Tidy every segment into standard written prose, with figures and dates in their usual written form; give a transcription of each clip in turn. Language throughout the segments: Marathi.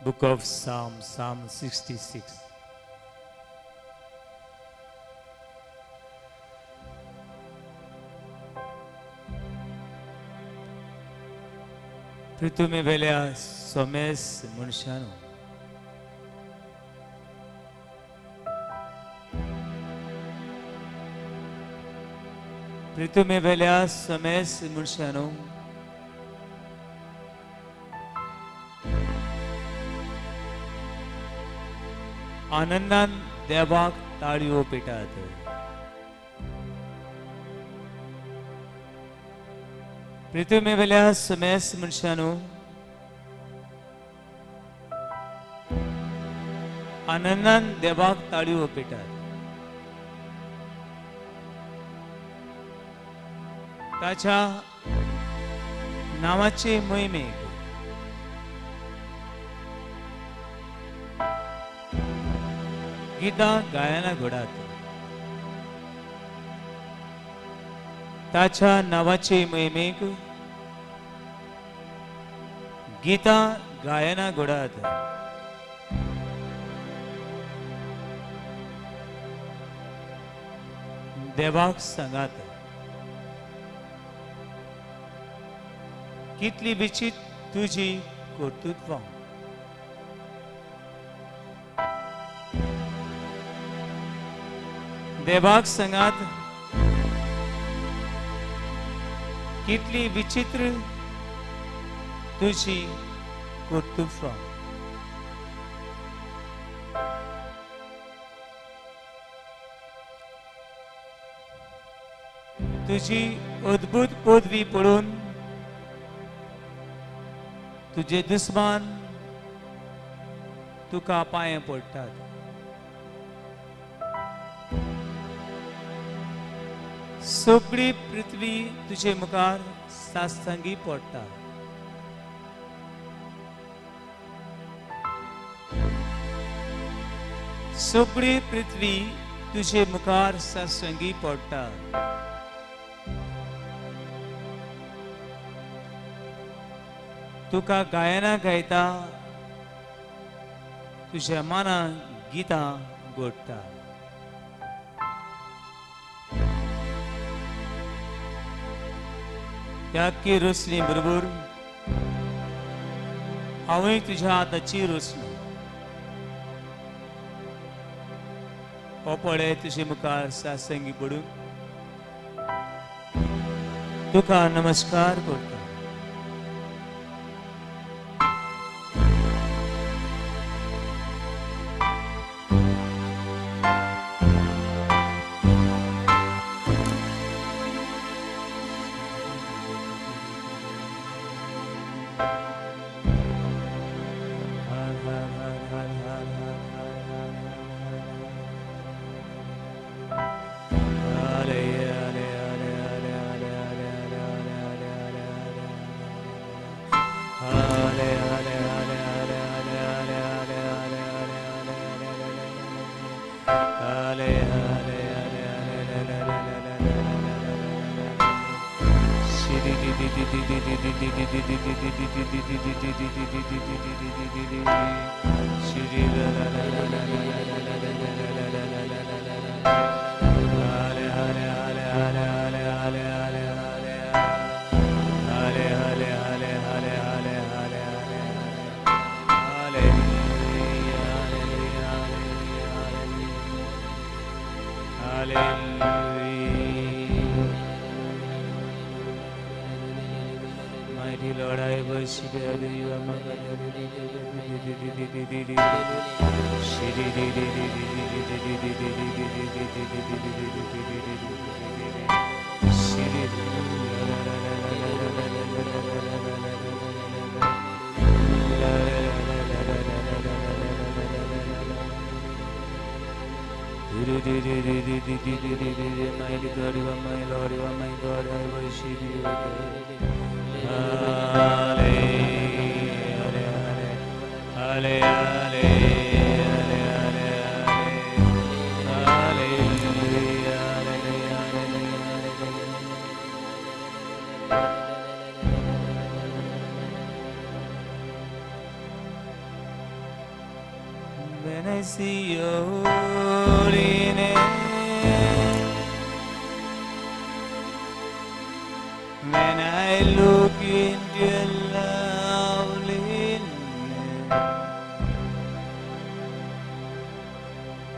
Book of Psalms, Psalm 66. पृथ्वी वेल्या सोमेस मनशानो पृथ्वी वेल्या सोमेस मनशानो आनंदान देवाक ताळयो पेटात. पृथ्वी वेल्या समेस मनशानो आनंदान देवाक ताळयो पेटात. ताच्या नावाचे मोहिमेक गीता गायना घोडात. ताच्या नावाचे मोहिमेक गीता गायना घोडात. देवाक सांगात कितली विचित्र तुझी कर्तृत्व. देवाक सांगात कितली विचित्र तुझी कर्तृत्व. तुझी अद्भुत पदवी पळोवन तुझे दुस्मान तुका पांये पडटात. सगळी पृथ्वी तुझे मुखार साश्टांगी पडटा. सगळी पृथ्वी तुझे मुखार साश्टांगी पडटा. तुका गायना गायता तुझ्या माना गीता घोडटा. याकी रोसली बरोबर हांवूय तुझ्या हाताची रोसली. हो पळय तुझे मुखार सासंगी पडून तुका नमस्कार करता. Mighty Lord, I worship you. You are my Mighty God, you are my Lord, you are my God, I worship you. see your holiness. When I look into your loveliness,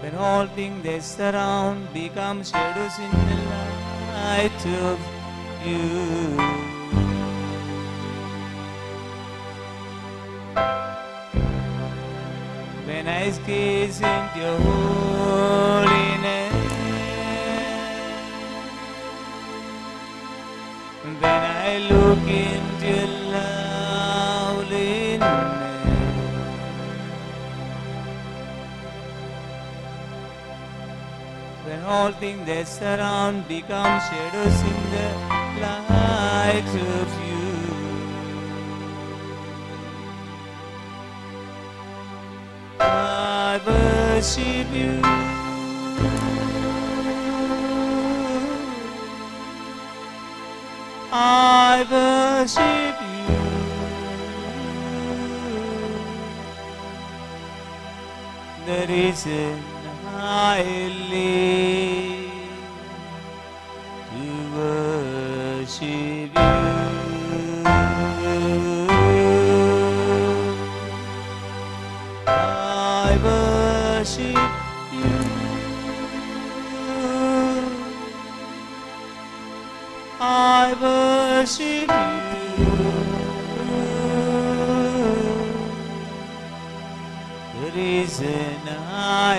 when all things that surround become shadows in the light of you. When I gaze into your holiness, when I look into your loveliness, when all things that surround become shadows in the light of you. I worship you. I worship you. The reason I live to worship you. I worship you. I worship you. The reason I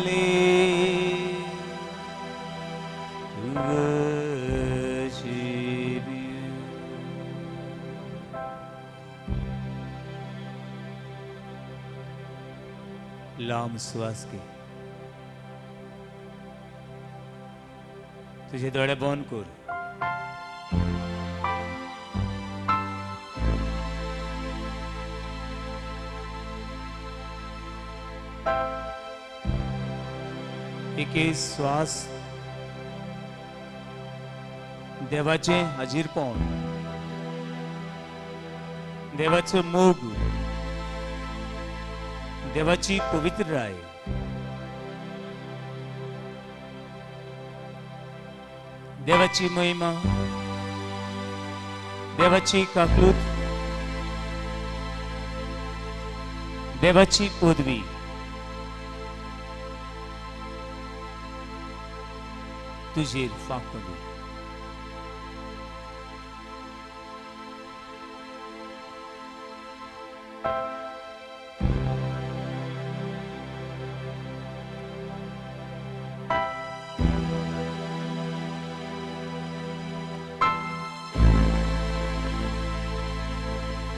live to worship you. लांब श्वास घे. तुझे डोळे बंद कर. एक श्वास देवाचे हाजीरपण, देवाचं मोग, देवाची पवित्रराय, देवाची महिमा, देवाची काकलूत, देवाची पदवी, तुझेर फांकून दी.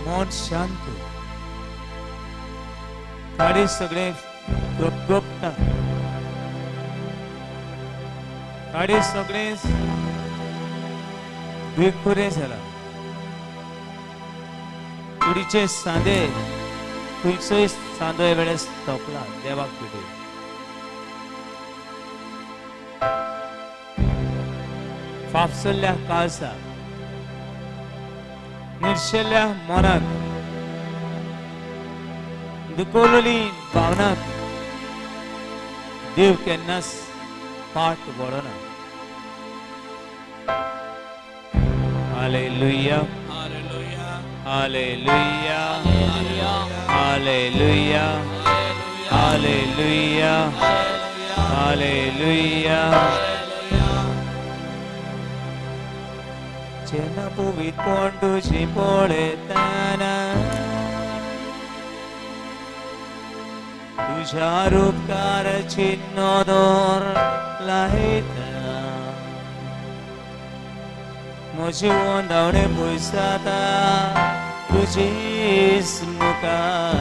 मन शांत. गाडी सगळे गपगपता. गाडी सगळे भिकुरे झाला. कुडीचे सांदे खंयचोय सांदो हे वेळेस तोपला देवाक पिटे. फाफसल्ल्या काळसा, निर्शेल्ल्या मनाक, दुखोवलेली भावनाक देव केन्नाच पाठ वळना. हालेलुया, हालेलुया, हालेलुया, हालेलुया, हालेलुया. जेन्ना पवित्रपण तुझी पळयतना तुझ्या उपकाराची नदर लायता. म्हजी वंदावणे पयसाता तुजीच मुखार.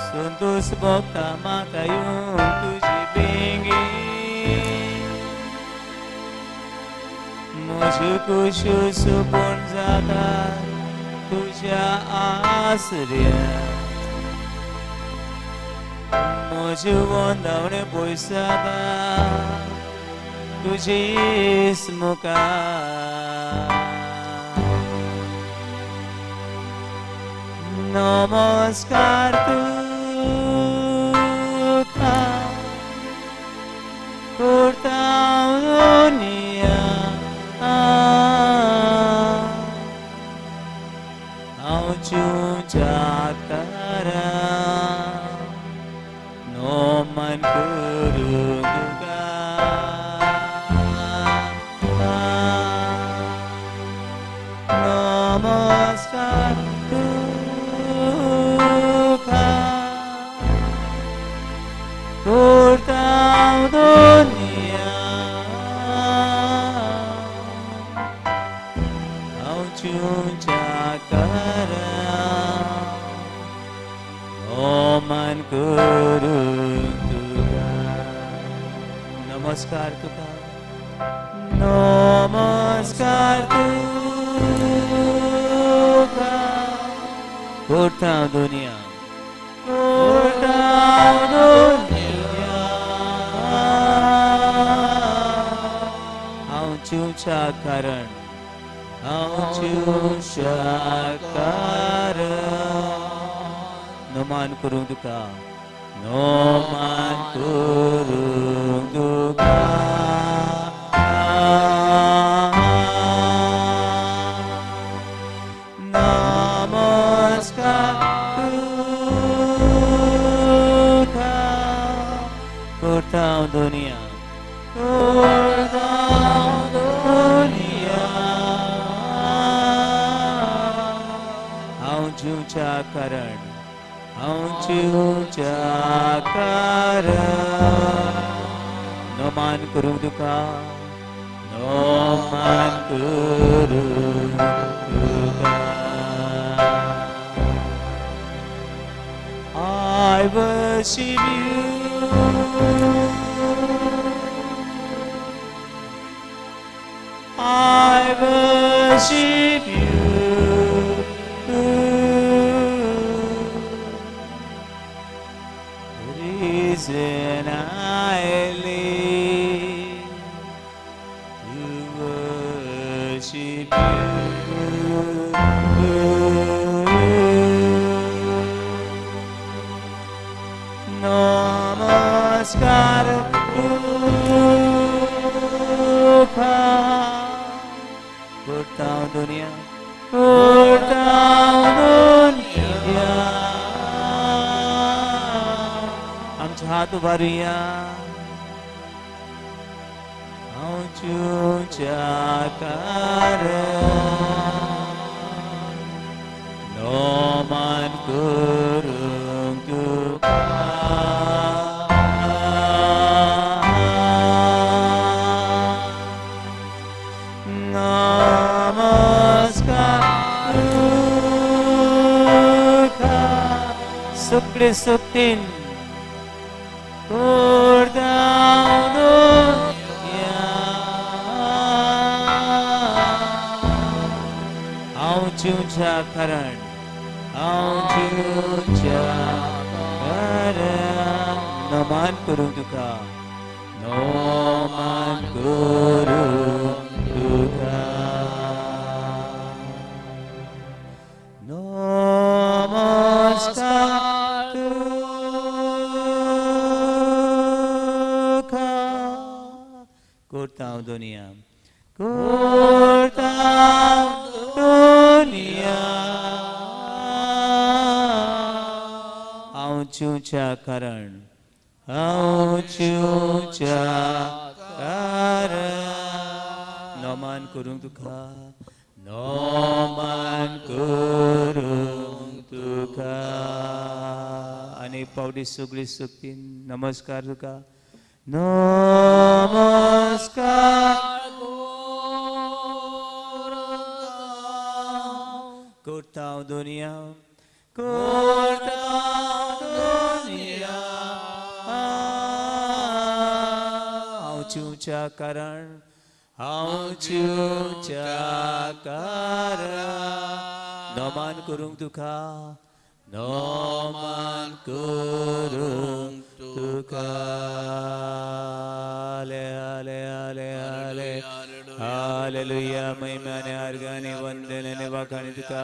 संतोष भोगता म्हाका येवन तुजी बेंगी. म्हज्यो कुश्यो सुकून जाता तुझ्या आसऱ्यान. म्हज्यो वंदावणे पयसाता तुजीच मुखार. नमस्कार तुका kurtau dunia au cakara noman kuruduga namaskar tuka kurtau dunia au cakara noman kuruduga नमस्कार तुका नमस्कार तुका kurtau dunia Aucu cakaran Noman kurung duka Noman kurung duka Namaskar tuka kurtau dunia Aucu cakaran Noman kurung duka Noman kurung duka I worship you I worship you reason I live to worship you Namaskar tuka kurtau dunia आमचे हात उभारूया aucu cakaran noman kurung duka namaskar tuka sukli suktin kurtau dunia aucu cakaran noman kurung duka noman kurung duka namaskar tuka kurtau dunia aucu cakaran noman kurung duka noman kurung duka ani paudi sugli suktin namaskar duka namaskar kurtau dunia aucu cakaran noman kurung duka noman kurung duka ale ale ale ale haleluya महिमाने अर्गाने वंदने वाखाने तुका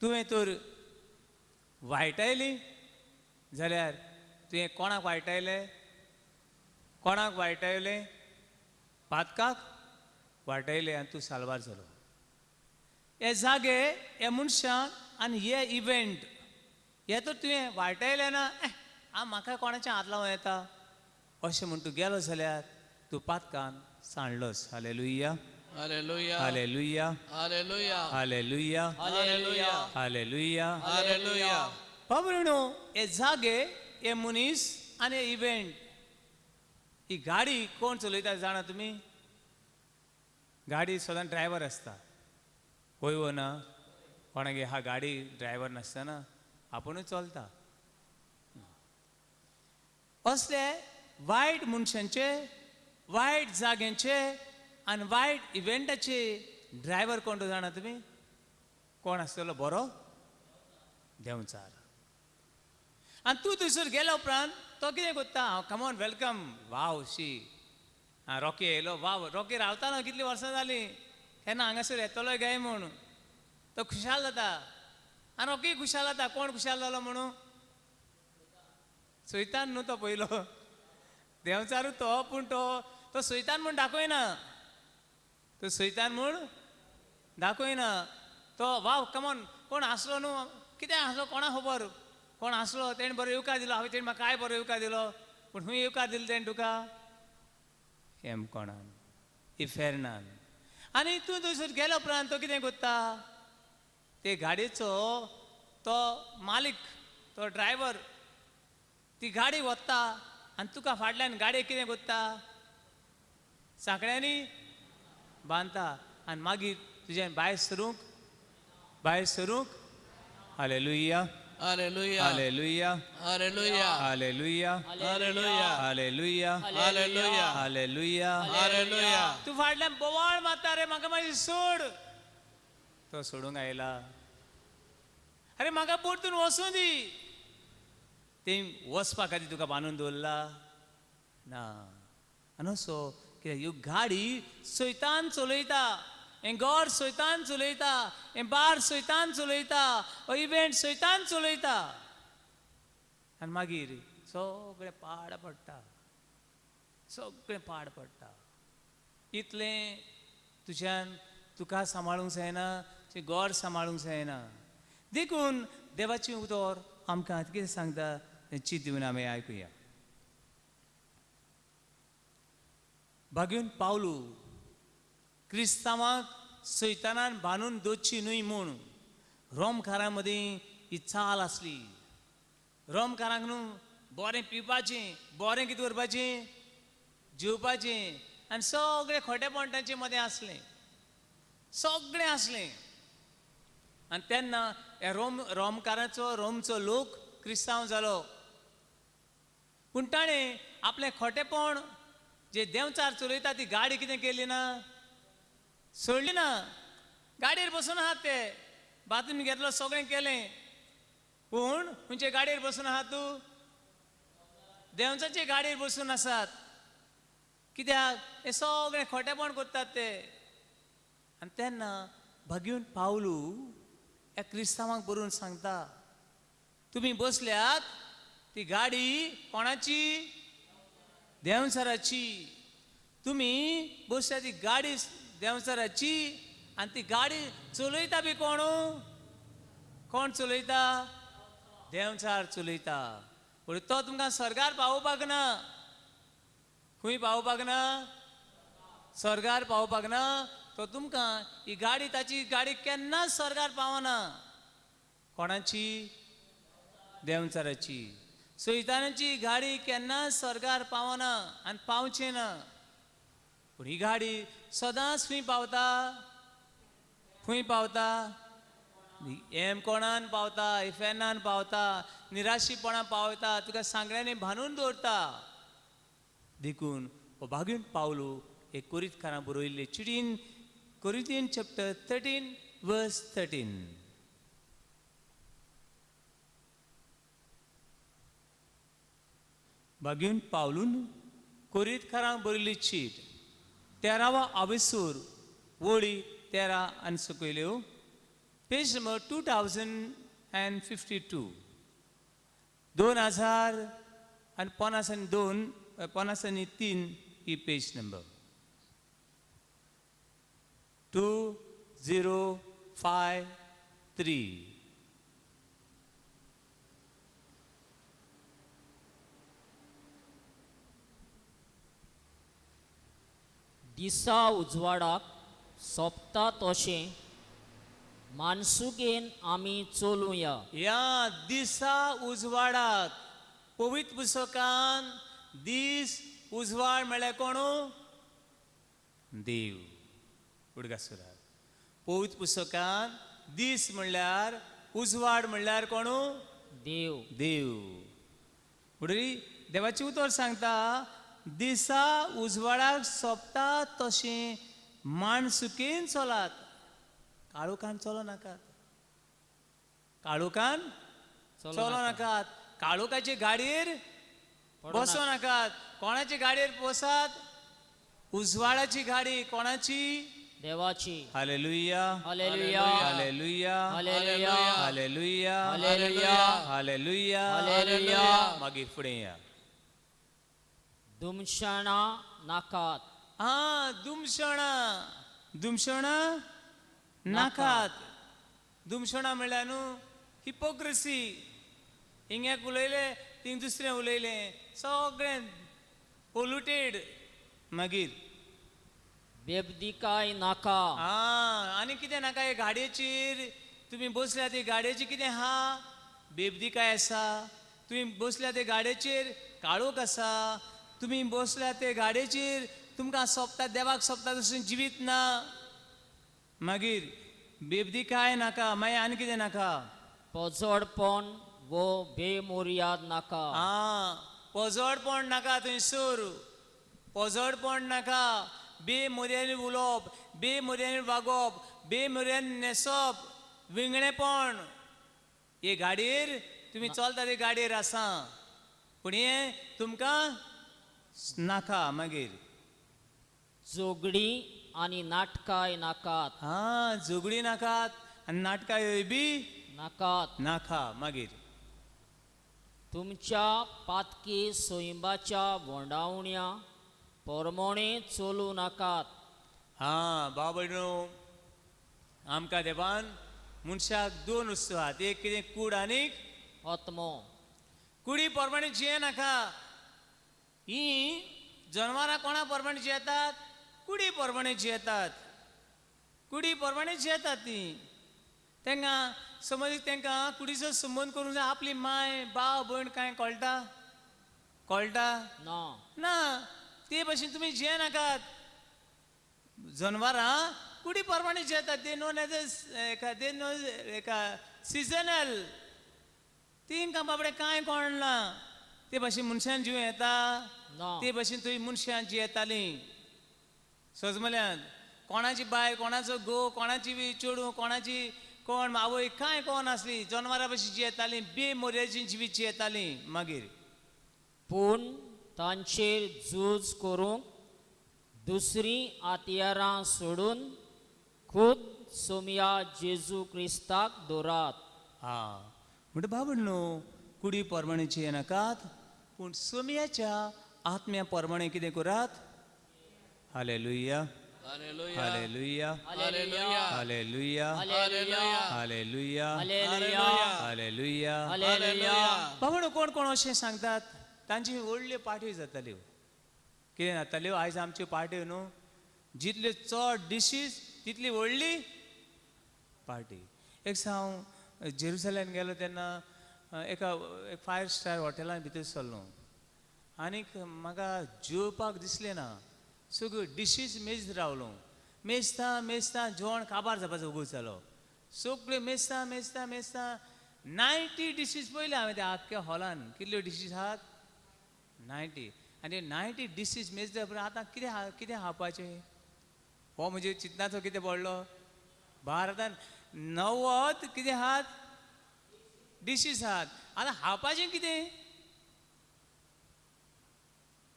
तुवें तर वायटायली जाल्यार तुवें कोणाक वायटायलें? कोणाक वायटायलें? पातकाक वायटायलें आनी तूं साल्वार जालो. हे जागे, हे मनशाक आनी हे इव्हेंट हे तर तुवें वायटायलें ना. म्हाका कोणाचें हात लावं येता अशें म्हूण तूं गेलो जाल्यार तूं पातकान सांडलोस. हालेलुया, Hallelujah. हालेलुया, Hallelujah. हालेलुया, Hallelujah. हालेलुया. Hallelujah. बाबरणो, हे जागे, हे मनीस आनी हे इव्हेंट. ही गाडी कोण चलयता जाणा तुमी? गाडी सदां ड्रायव्हर आसता. होय वो ना? कोणागे हा गाडी ड्रायव्हर नासतना आपुणूच चलता. असले वायट मनशांचे, वायट जाग्यांचे आनी वायट इव्हेंटाचे ड्रायव्हर कोण तो जाणा तुमी? कोण आसतलो बरो? देंवचार. आनी तूं थंयसर गेल्या उपरांत तो कितें कोत्ता? कमॉन वेलकम, वाव शी, रॉकी येयलो, वाव रॉकी रावतालो कितलीं वर्सां जालीं, केन्ना हांगासर येतलोय काय म्हूण तो खुशाल जाता. आनी रॉकी खुशाल जाता. कोण खुशाल जालो म्हणून? सैतान न्हू तो पयलो, देंवचारू तो. पूण तो सैतान म्हूण दाखयना. तो सैतान म्हूण दाखयना. तो वाव कमॉन, कोण आसलो न्हू, कितें आसलो कोणा खबर, कोण आसलो, तेणें बरो येवकार दिलो, हांवें तेणें म्हाका काय बरो येवकार दिलो. पूण हूंय येवकार दिलो तेणें तुका हेम कोणान, इफेरनान. आनी तूं थंयसर गेल्या उपरांत तो कितें कोत्ता? ते गाडयेचो तो मालीक, तो ड्रायव्हर, ती गाडी वत्ता आनी तुका फाटल्यान गाडयेक कितें कोत्ता? सांकड्यांनी बांदता आनी मागीर तुज्यान भायर सरूंक. हालेलुया, Hallelujah. हालेलुया, Hallelujah. हालेलुया, Hallelujah. हालेलुया, Hallelujah. हालेलुया. Hallelujah. तूं फाटल्यान बोवाळ मारता रे, म्हाका मागीर सोड. तो सोडूंक आयला. अरे म्हाका परतून वचूं दी. ते वचपा खातीर तुका बांदून दवरला ना. आनी असो कित्याक ह्यो गाडी सैतान चलयता. हें घर सैतान चलयता. हें बार सैतान चलयता. हो इव्हेंट सैतान चलयता. आनी मागीर सगळें पाड पडटा. सगळें पाड पडटा. इतलें तुज्यान तुका सांबाळूंक जायना, तुजें घर सांबाळूंक जायना. देखून देवाचें उतर आमकां कितें सांगता तें चीत दिवन आमी आयकुया. भाग्यून पावलू क्रिस्तांवांक सैतानान बांदून दवरची न्हय म्हूण रोमकारां मदीं ही चाल आसली. रोमकारांक न्हू बरें पिवपाचें, बरें कितें करपाचें, जेवपाचें आनी सगळें खोटेपण तांचे मदें आसलें. सगळें आसलें. आनी तेन्ना हे रोमचो लोक क्रिस्तांव जालो. पूण ताणें आपलें खोटेपण जे देंवचार चलयता ती गाडी कितें केली ना? सोडली ना. गाडयेर बसून आहात ते, बाथरूम घेतलो, सगळें केलें. पूण खंयचे गाडयेर बसून आहात तूं? देंवचाचे गाडयेर बसून आसात. कित्याक हे सगळें खोटेपण करतात ते. आनी तेन्ना भाग्यून पावलू ह्या क्रिस्तांवांक बरोवन सांगता, तुमी बसल्यात ती गाडी कोणाची? देंवचाराची. तुमी बसल्यात ती गाडी देंवचाराची. आनी ती गाडी चलयता बी कोण? कोण चलयता? देंवचार चलयता. पूण तो तुमकां स्वर्गार पावोवपाक ना. खंय पावोवपाक ना? स्वर्गार पावोवपाक ना. तो तुमकां ही गाडी, ताची गाडी केन्नाच स्वर्गार पावना. कोणाची? देंवचाराची. सैतानाची गाडी केन्नाच स्वर्गार पावना आनी पावचें ना. पूण ही गाडी सदांच खंय पावता? खंय पावता? हेम कोणान पावता, इफेनान पावता, निराशीपणां पावता, तुका सांगड्यांनी बांदून दवरता. देखून हो भाग्यून पावलो एक कोरींतकारां बरयल्ले चिडीन, Corinthians chapter 13 verse 13. भाग्यून पावलून कोरींतकारांक बरयल्ली चीट 13वा आविसूर वळी 13 आनी सकयल्यो. Page number 2052. 2052 ही पेज नंबर 2053. दिसा उजवाडाक सोंपता तशें मानसुकेन आमी चलुया. या दिसा उजवाडाक पवित्र पुस्तकान दीस उजवाड म्हळ्यार कोण? देव. उडगासुरात पवित्र पुस्तकान दीस म्हणल्यार उजवाड म्हणल्यार कोण? देव. देव. उडरी देवाची उतर सांगता दिसा उजवाडाक सोंपता तशें माणसुकेन चलात. काळोखान चलो नाकात. काळोखान चलो नाकात. काळोखाचे गाडयेर बसो नाकात. कोणाची गाडयेर बसात? उजवाडाची गाडी. कोणाची? देवाची. हालेलुया. हालेलुया. हालेलुया. हालेलुया. हालेलुया. हालेलुया. हालेलुया. हालेलुया. मागीर फुडें या. दुमशाणा नाकात. दुमशणा नाकात. दुमशणा म्हणल्यार न्हू हिपोक्रेसी. हिंगाक उलयले थिंग दुसरें उलयलें सगळें पोल्युटेड. मागीर बेबदिकाय नाका. आनी कितें नाका. हे गाडयेचेर तुमी बसल्या ते गाडयेचेर कितें आहा? बेबदिकाय आसा. तुमी बसल्या ते गाडयेचेर काळोख आसा. तुमी बसल्या ते गाडयेचेर तुमकां सोंपता देवाक सोंपता तशें जिवीत ना. मागीर बेबदिकाय नाका. मागीर आनी कितें नाका? पोजोडपण वो बेमोर्याद नाका. पोजोडपण नाका. थंयसर पोजोडपण नाका. बेमोर्यादीन उलोवप, बेमोर्यादीन वागप, बेमोर्यादीन न्हेसप, विंगडेपण. हे गाडयेर तुमी चलता ते गाडयेर आसा पूण हे तुमकां नाका. मागीर जोगडी आनी नाटकाय नाकात. झगडी नाकात आनी नाटकां बी नाकात. नाका. मागीर तुमच्या पातकी सोयंबाच्या भोंडावण्या पोरमोणे चलू नाकात. बाबडो आमकां देवान मनशाक दोन वस्तू आहात. एक कितें कूड आनीक आत्मो. कुडी पोरमाणे जिये नाका. ही जनवरां कोणा पोरमाणे जियेतात? कुडी पोरमाणे जियेतात. कुडी पोरमाणे जियेतात ती. तांकां समज तांकां कुडीचो संबंद करूंक जाय. आपली माय भाव भयण कांय कळटा? कळटा ना. ते भशेन तुमी जिये नाकात. जनवरां कुडी पोरमाणे जियेतात. दे नोन एज एका सिजनल. तिंकां बाबडे कांय कळना. ते भशेन मनशान जिव येता. ते भशेन थंय मनशां जियेतालीं. सजमल्यान कोणाची बायल, कोणाचो घोव, कोणाची चेडूं, कोणाची कोण आवय कांय कोण आसली. जनवरां भशेन जियेतालीं. बेमोर्यादीन जिवीत जियेतालीं. मागीर पूण तांचेर झूज करूंक दुसरी आतयारां सोडून खुद सोमया जेजू क्रिस्ताक दोरात. म्हणटा बाबडनो कुडी पोरमाणे जिये नाकात पूण सोमयाच्या आत्म्या पोरमाणे कितें करात? हालेलुया. हालेलुया. हालेलुया. हालेलुया. हालेलुया. हालेलुया. हालेलुया. हालेलुया. हालेलुया. हालेलुया. बाबडो कोण कोण अशें सांगतात तांची व्हडल्यो पार्ट्यो जाताल्यो. कितें जाताल्यो? आयज आमच्यो पार्ट्यो न्हू जितल्यो चड डिशीज तितली व्हडली पार्टी. एक हांव जेरुसलेम गेलो तेन्ना एक 5 स्टार हॉटेलान भितर सरलो आनीक म्हाका जेवपाक दिसलें ना. सगळ्यो डिशीज मेजद रावलो. मेजता मेजता जेवण काबार जावपाचो उगूच जालो. सगळ्यो मेजता मेजता मेजता 90 डिशीज पयले हांवें त्या आख्ख्या हॉलान. कितल्यो डिशीज आहात? 90. आनी 90 डिशीज मेजता पूण आतां कितें खावपाचें? हो म्हणजे चिंतनाचो कितें पडलो? भारतान 90 कितें आहात? डिशीज आहात. आतां खावपाचें कितें?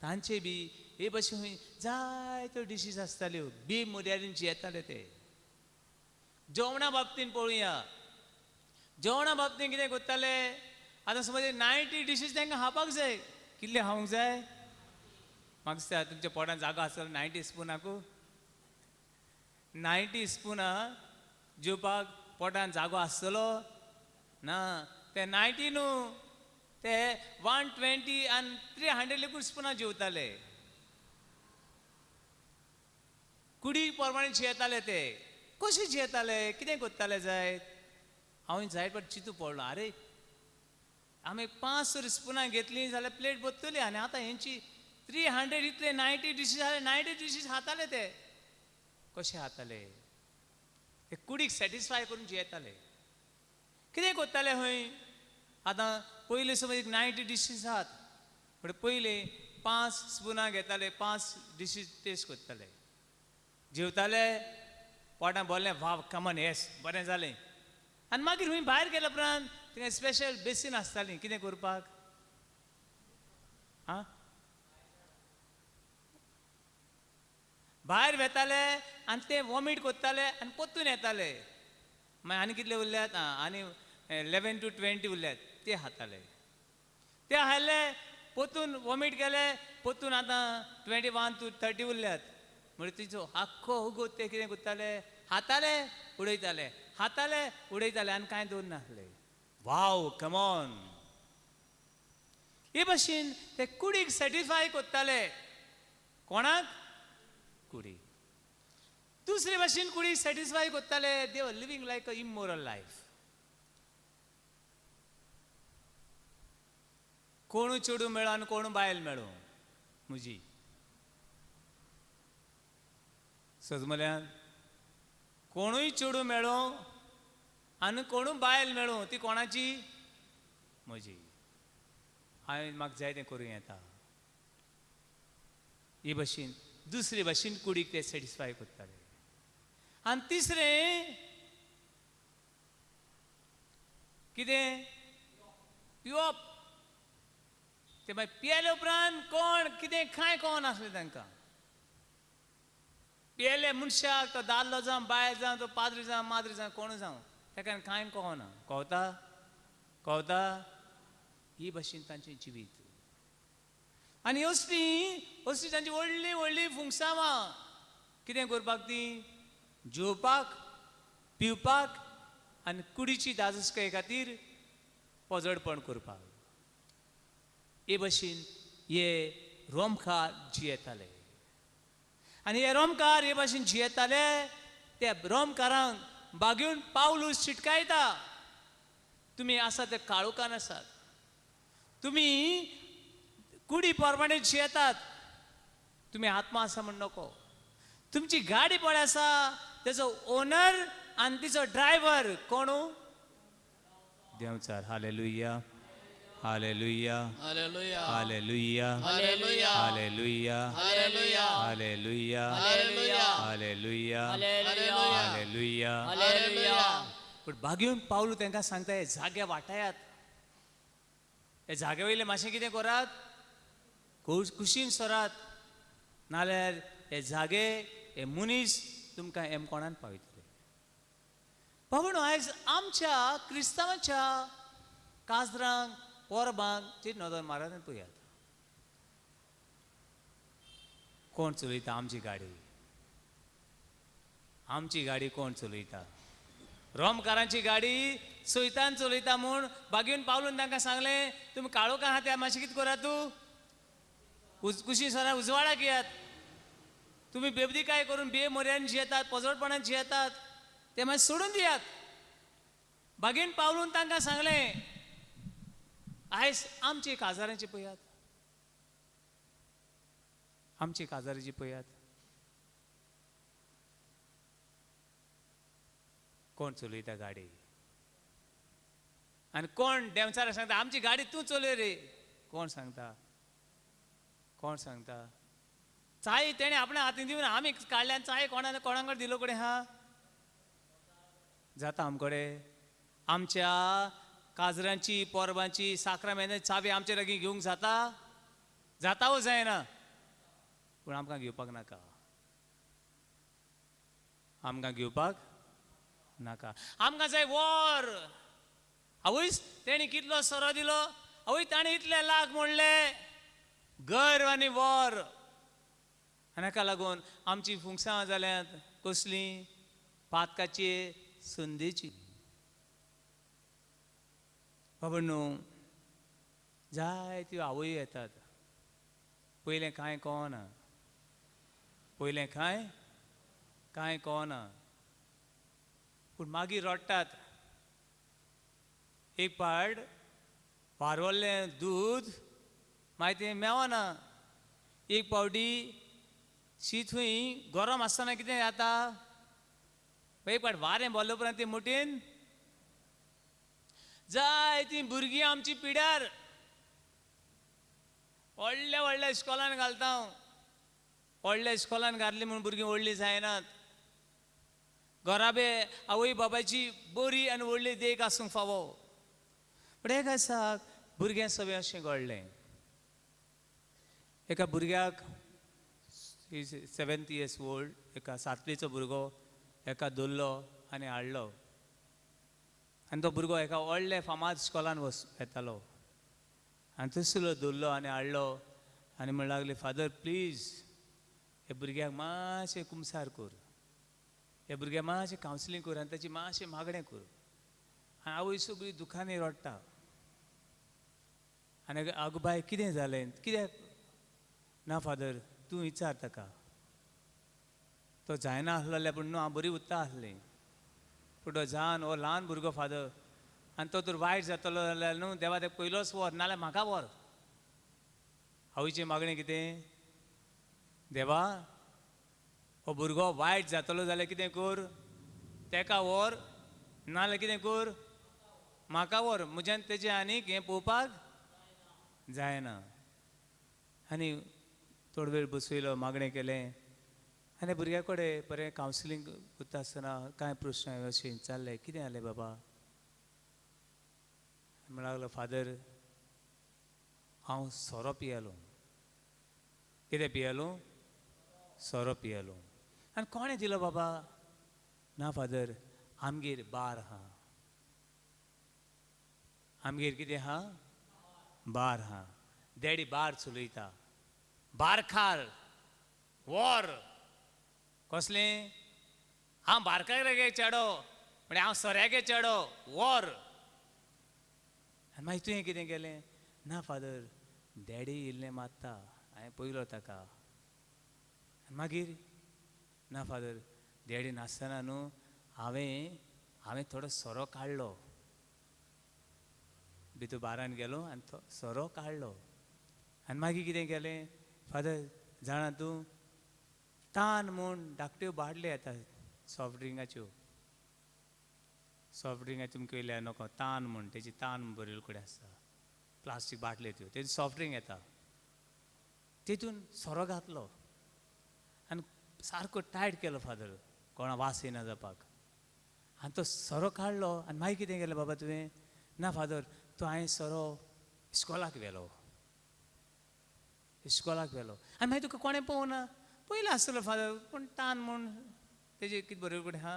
तांचे बी हे भशेन जायत्यो डिशीज आसताल्यो. बेमोर्यादीन जियेताले ते. जेवणा बाबतीन पळोवया. जेवणा बाबतीन कितें करताले, आतां समज 90 डिशीज तांकां खावपाक जाय. कितले खावंक जाय? म्हाका दिसता तुमच्या पोटान जागो आसलो 90 स्पुनाकू. 90 स्पुनां जेवपाक पोटान जागो आसतलो ना. ते 90 न्हू, ते 120 आनी 300 लेकून स्पुनां जेवताले. कुडी प्रमाणे जेवताले ते. कशें जेवताले, कितें करताले जाय. हांव जायत फावट चिंतू पडलो, आरे आमी 5 स्पुनां घेतलीं जाल्यार प्लेट बसतली, आनी आतां हेंची 300 इतले 90 डिशीज जाल्यार 90 डिशीज खाताले ते. कशें खाताले? ते कुडीक सॅटिस्फाय करून जेवताले. कितें करताले खंय. आतां पयलीं समज 90 डिशीज आहात, पण पयलीं 5 स्पुनां घेताले, 5 डिशीज टेस्ट करताले, जेवताले, पोटान भरलें, वाव कमन येस बरें जालें. आनी मागीर खंय भायर गेले उपरांत थिंगा स्पेशल बेसीन आसतालीं कितें करपाक. आं भायर वेताले आनी ते वॉमीट करताले आनी परतून येताले. मागीर आनी कितले उरल्यात, आनी 11 to 20 उरल्यात, ते खाताले. ते खाल्ले, परतून वॉमीट केले, परतून आतां 21 to 30 उरल्यात. म्हणजे तिचो आख्खो उगोत ते कितें करताले, खाताले उडयताले, खाताले उडयताले, आनी कांय दवरनासले. Wow come on. हे भाशेन ते कुडीक सॅटिस्फाय करताले. कोणाक? कुडी. दुसरे भाशेन कुडीक सॅटिस्फाय करताले. They were living like a immoral life. कोणू चेडू मेळो आनी कोणू बायल मेळो म्हजी. सजमल्यान कोणूय चेडू मेळो आनी कोणू बायल मेळो, ती कोणाची? म्हजी. हांवें म्हाका जाय तें करूं येता. ही भाशेन दुसरे भाशेन कुडीक ते सॅटिस्फाय करताले. आनी तिसरें कितें? पिवप. ते मागीर पियेले उपरांत कोण कितें कांय कळनासलें तांकां. पियेले मनशाक तो दादलो जावं बायल जावं तो पाद्री जावं माद्री जावं कोण जावं ताका कांय कळना. कळता? कळता? ही भाशेन तांचें जिवीत. आनी असली तांची व्हडली व्हडली फुंगसावां कितें करपाक ती? जेवपाक, पिवपाक आनी कुडीची दाजसकाये खातीर पोजडपण करपाक. हे भाशेन हे रोमकार जियेताले. आनी हे रोमकार हे भाशेन जियेताले. त्या रोमकारांक बागेवन पावलूस शिटकायता, तुमी आसा ते काळोखान आसात, तुमी कुडी प्रमाणे जियेतात, तुमी आत्मा आसा म्हण नको. तुमची गाडी पळय आसा तेजो ओनर आनी तिचो ड्रायव्हर कोण? देवचार. हालेलुया, हालेलुया, हालेलुया, हालेलुया, हालेलुया, हालेलुया, हालेलुया, हालेलुया, हालेलुया, हालेलुया, हालेलुया, हालेलुया. हालेलुया. पण बागेवन पावलू तांकां सांगता, हे जागे वाटायात, हे जागे वयले मातशें कितें करात, कुशीन सरात, नाल्यार हे जागे हे मनीस तुमकां एमकोणान पावयतले. पावणो आयज आमच्या क्रिस्तांवाच्या काजरांक पोरबांक ची नदर मारात आनी पळयात. कोण चलयता आमची गाडी? आमची गाडी कोण चलयता? रोमकारांची गाडी सैतान चलयता म्हूण बागेवन पावलून तांकां सांगलें, तुमी काळोखान आहा त्या मातशें कितें करात, तूं कुशीन सरा उजवाडाक येयात. तुमी बेबदिकाय करून बेमोऱ्यान जियेतात, पोजडपणान जियेतात, ते मागीर सोडून दियात. बागेन पावलून तांकां सांगलें, आयज आमची काजारांची पळयात, आमची काजाराची पळयात. कोण चलयता गाडी? आनी कोण देंवचाराक सांगता, आमची गाडी तूं चलय रे? कोण सांगता? कोण सांगता? चाय तेणे आपणा हातीन दिवन आमी काडल्यान चाय कोणाकडे दिलो कडेन हा? जाता आमकडे? आमच्या काजरांची, पोरबांची, साकरामेंताची चावी आमचे लागीं घेवंक जाता? जाता वा जायना? पूण आमकां घेवपाक नाका. आमकां घेवपाक नाका आमकां जाय वर आवयच तेणी कितलो सोरो दिलो आवय ताणें इतले लाख म्हणले घर आनी वर आनी हाका लागून आमची फुंगसां जाल्यांत कसली पातकाची संदेची बाबा न्हू जाय त्यो आवय येतात पयलें कांय कळना पयलें कांय कळना पूण मागीर रडटात एक पाड वारवल्लें दूद मागीर तें मेवना एक पावटी शीत खंय गरम आसतना कितें जाता एक पाट वारें भरले उपरांत ते मुठीन जाय ती भुरगीं आमची पिड्यार व्हडल्या व्हडल्या इस्कॉलान घालता हांव व्हडल्या इस्कॉलान घातली म्हूण भुरगीं व्हडलीं जायनात घराबे आवय बाबाची बरी आनी व्हडली देख आसूंक फावो पूण एक आसा भुरगें सगळें अशें घडलें एका भुरग्याक 7 years old एका 7वीचो भुरगो एका दवरलो आनी हाडलो आनी तो भुरगो एका व्हडल्या फामाद इस्कॉलान येतालो आनी थंयसरलो दवरलो आनी हाडलो आनी म्हणूंक लागले फादर प्लीज हे भुरग्याक मातशें कुमसार कर हे भुरग्याक मातशें कावन्सिलींग कर आनी ताची मातशें मागणें कर आनी आवय सगळी दुखांनी रडटा आनी आगो बाय कितें जालें कित्याक ना फादर तूं विचार ताका तो जायना आसलें पूण न्हू हांव बरी उत्ता आसलें पूण तो जावन हो ल्हान भुरगो फादर आनी तो तर वायट जातलो जाल्यार न्हू देवा तेका पयलोच व्हर नाल्यार म्हाका व्हर आवयची मागणी कितें देवा हो भुरगो वायट जातलो जाल्यार कितें कर तेका व्हर नाल्यार कितें कर म्हाका व्हर म्हज्यान तेजें आनीक हें पळोवपाक जायना आनी थोडो वेळ बसयलो मागणें केलें आनी भुरग्या कडेन बरें कावन्सिलींग करता आसतना कांय प्रश्न अशें विचारले कितें जालें बाबा म्हणूंक लागलो फादर हांव सोरो पियेलो कितें पियेलो सोरो पियेलो आनी कोणें दिलो बाबा ना फादर आमगेर बार आहा आमगेर कितें आहा बार आहा डॅडी बार चलयता बारखार वॉर कसलें हांव बारकारागे चेडो म्हणजे हांव सोऱ्यागे चेडो वॉर आनी मागीर तुवें कितें केलें ना फादर डॅडी इल्लें मारता हांवें पयलो ताका आनी मागीर ना फादर डॅडी नासतना न्हू हांवें थोडो सोरो काडलो भितर बारान गेलो आनी तो सोरो काडलो आनी मागीर कितें केलें फादर जाणा तूं तान म्हूण धाकट्यो बाटल्यो येता सॉफ्ट ड्रिंकाच्यो तुमकां वयल्यार नोको तान म्हूण तेजी तान बरयलो कडेन आसता प्लास्टीक बाटल्यो त्यो तेजी सॉफ्ट ड्रिंक येता तेतून सोरो घातलो आनी सारको टायट केलो फादर कोणा वास येना जावपाक आनी तो सोरो काडलो आनी मागीर कितें केलें बाबा तुवें ना फादर तो हांवें सोरो इस्कॉलाक व्हेलो आनी मागीर तुका कोणें पळोवना पयलो आसतलो फादर पूण तान म्हूण तेजेर कितें बरयलो कडेन आहा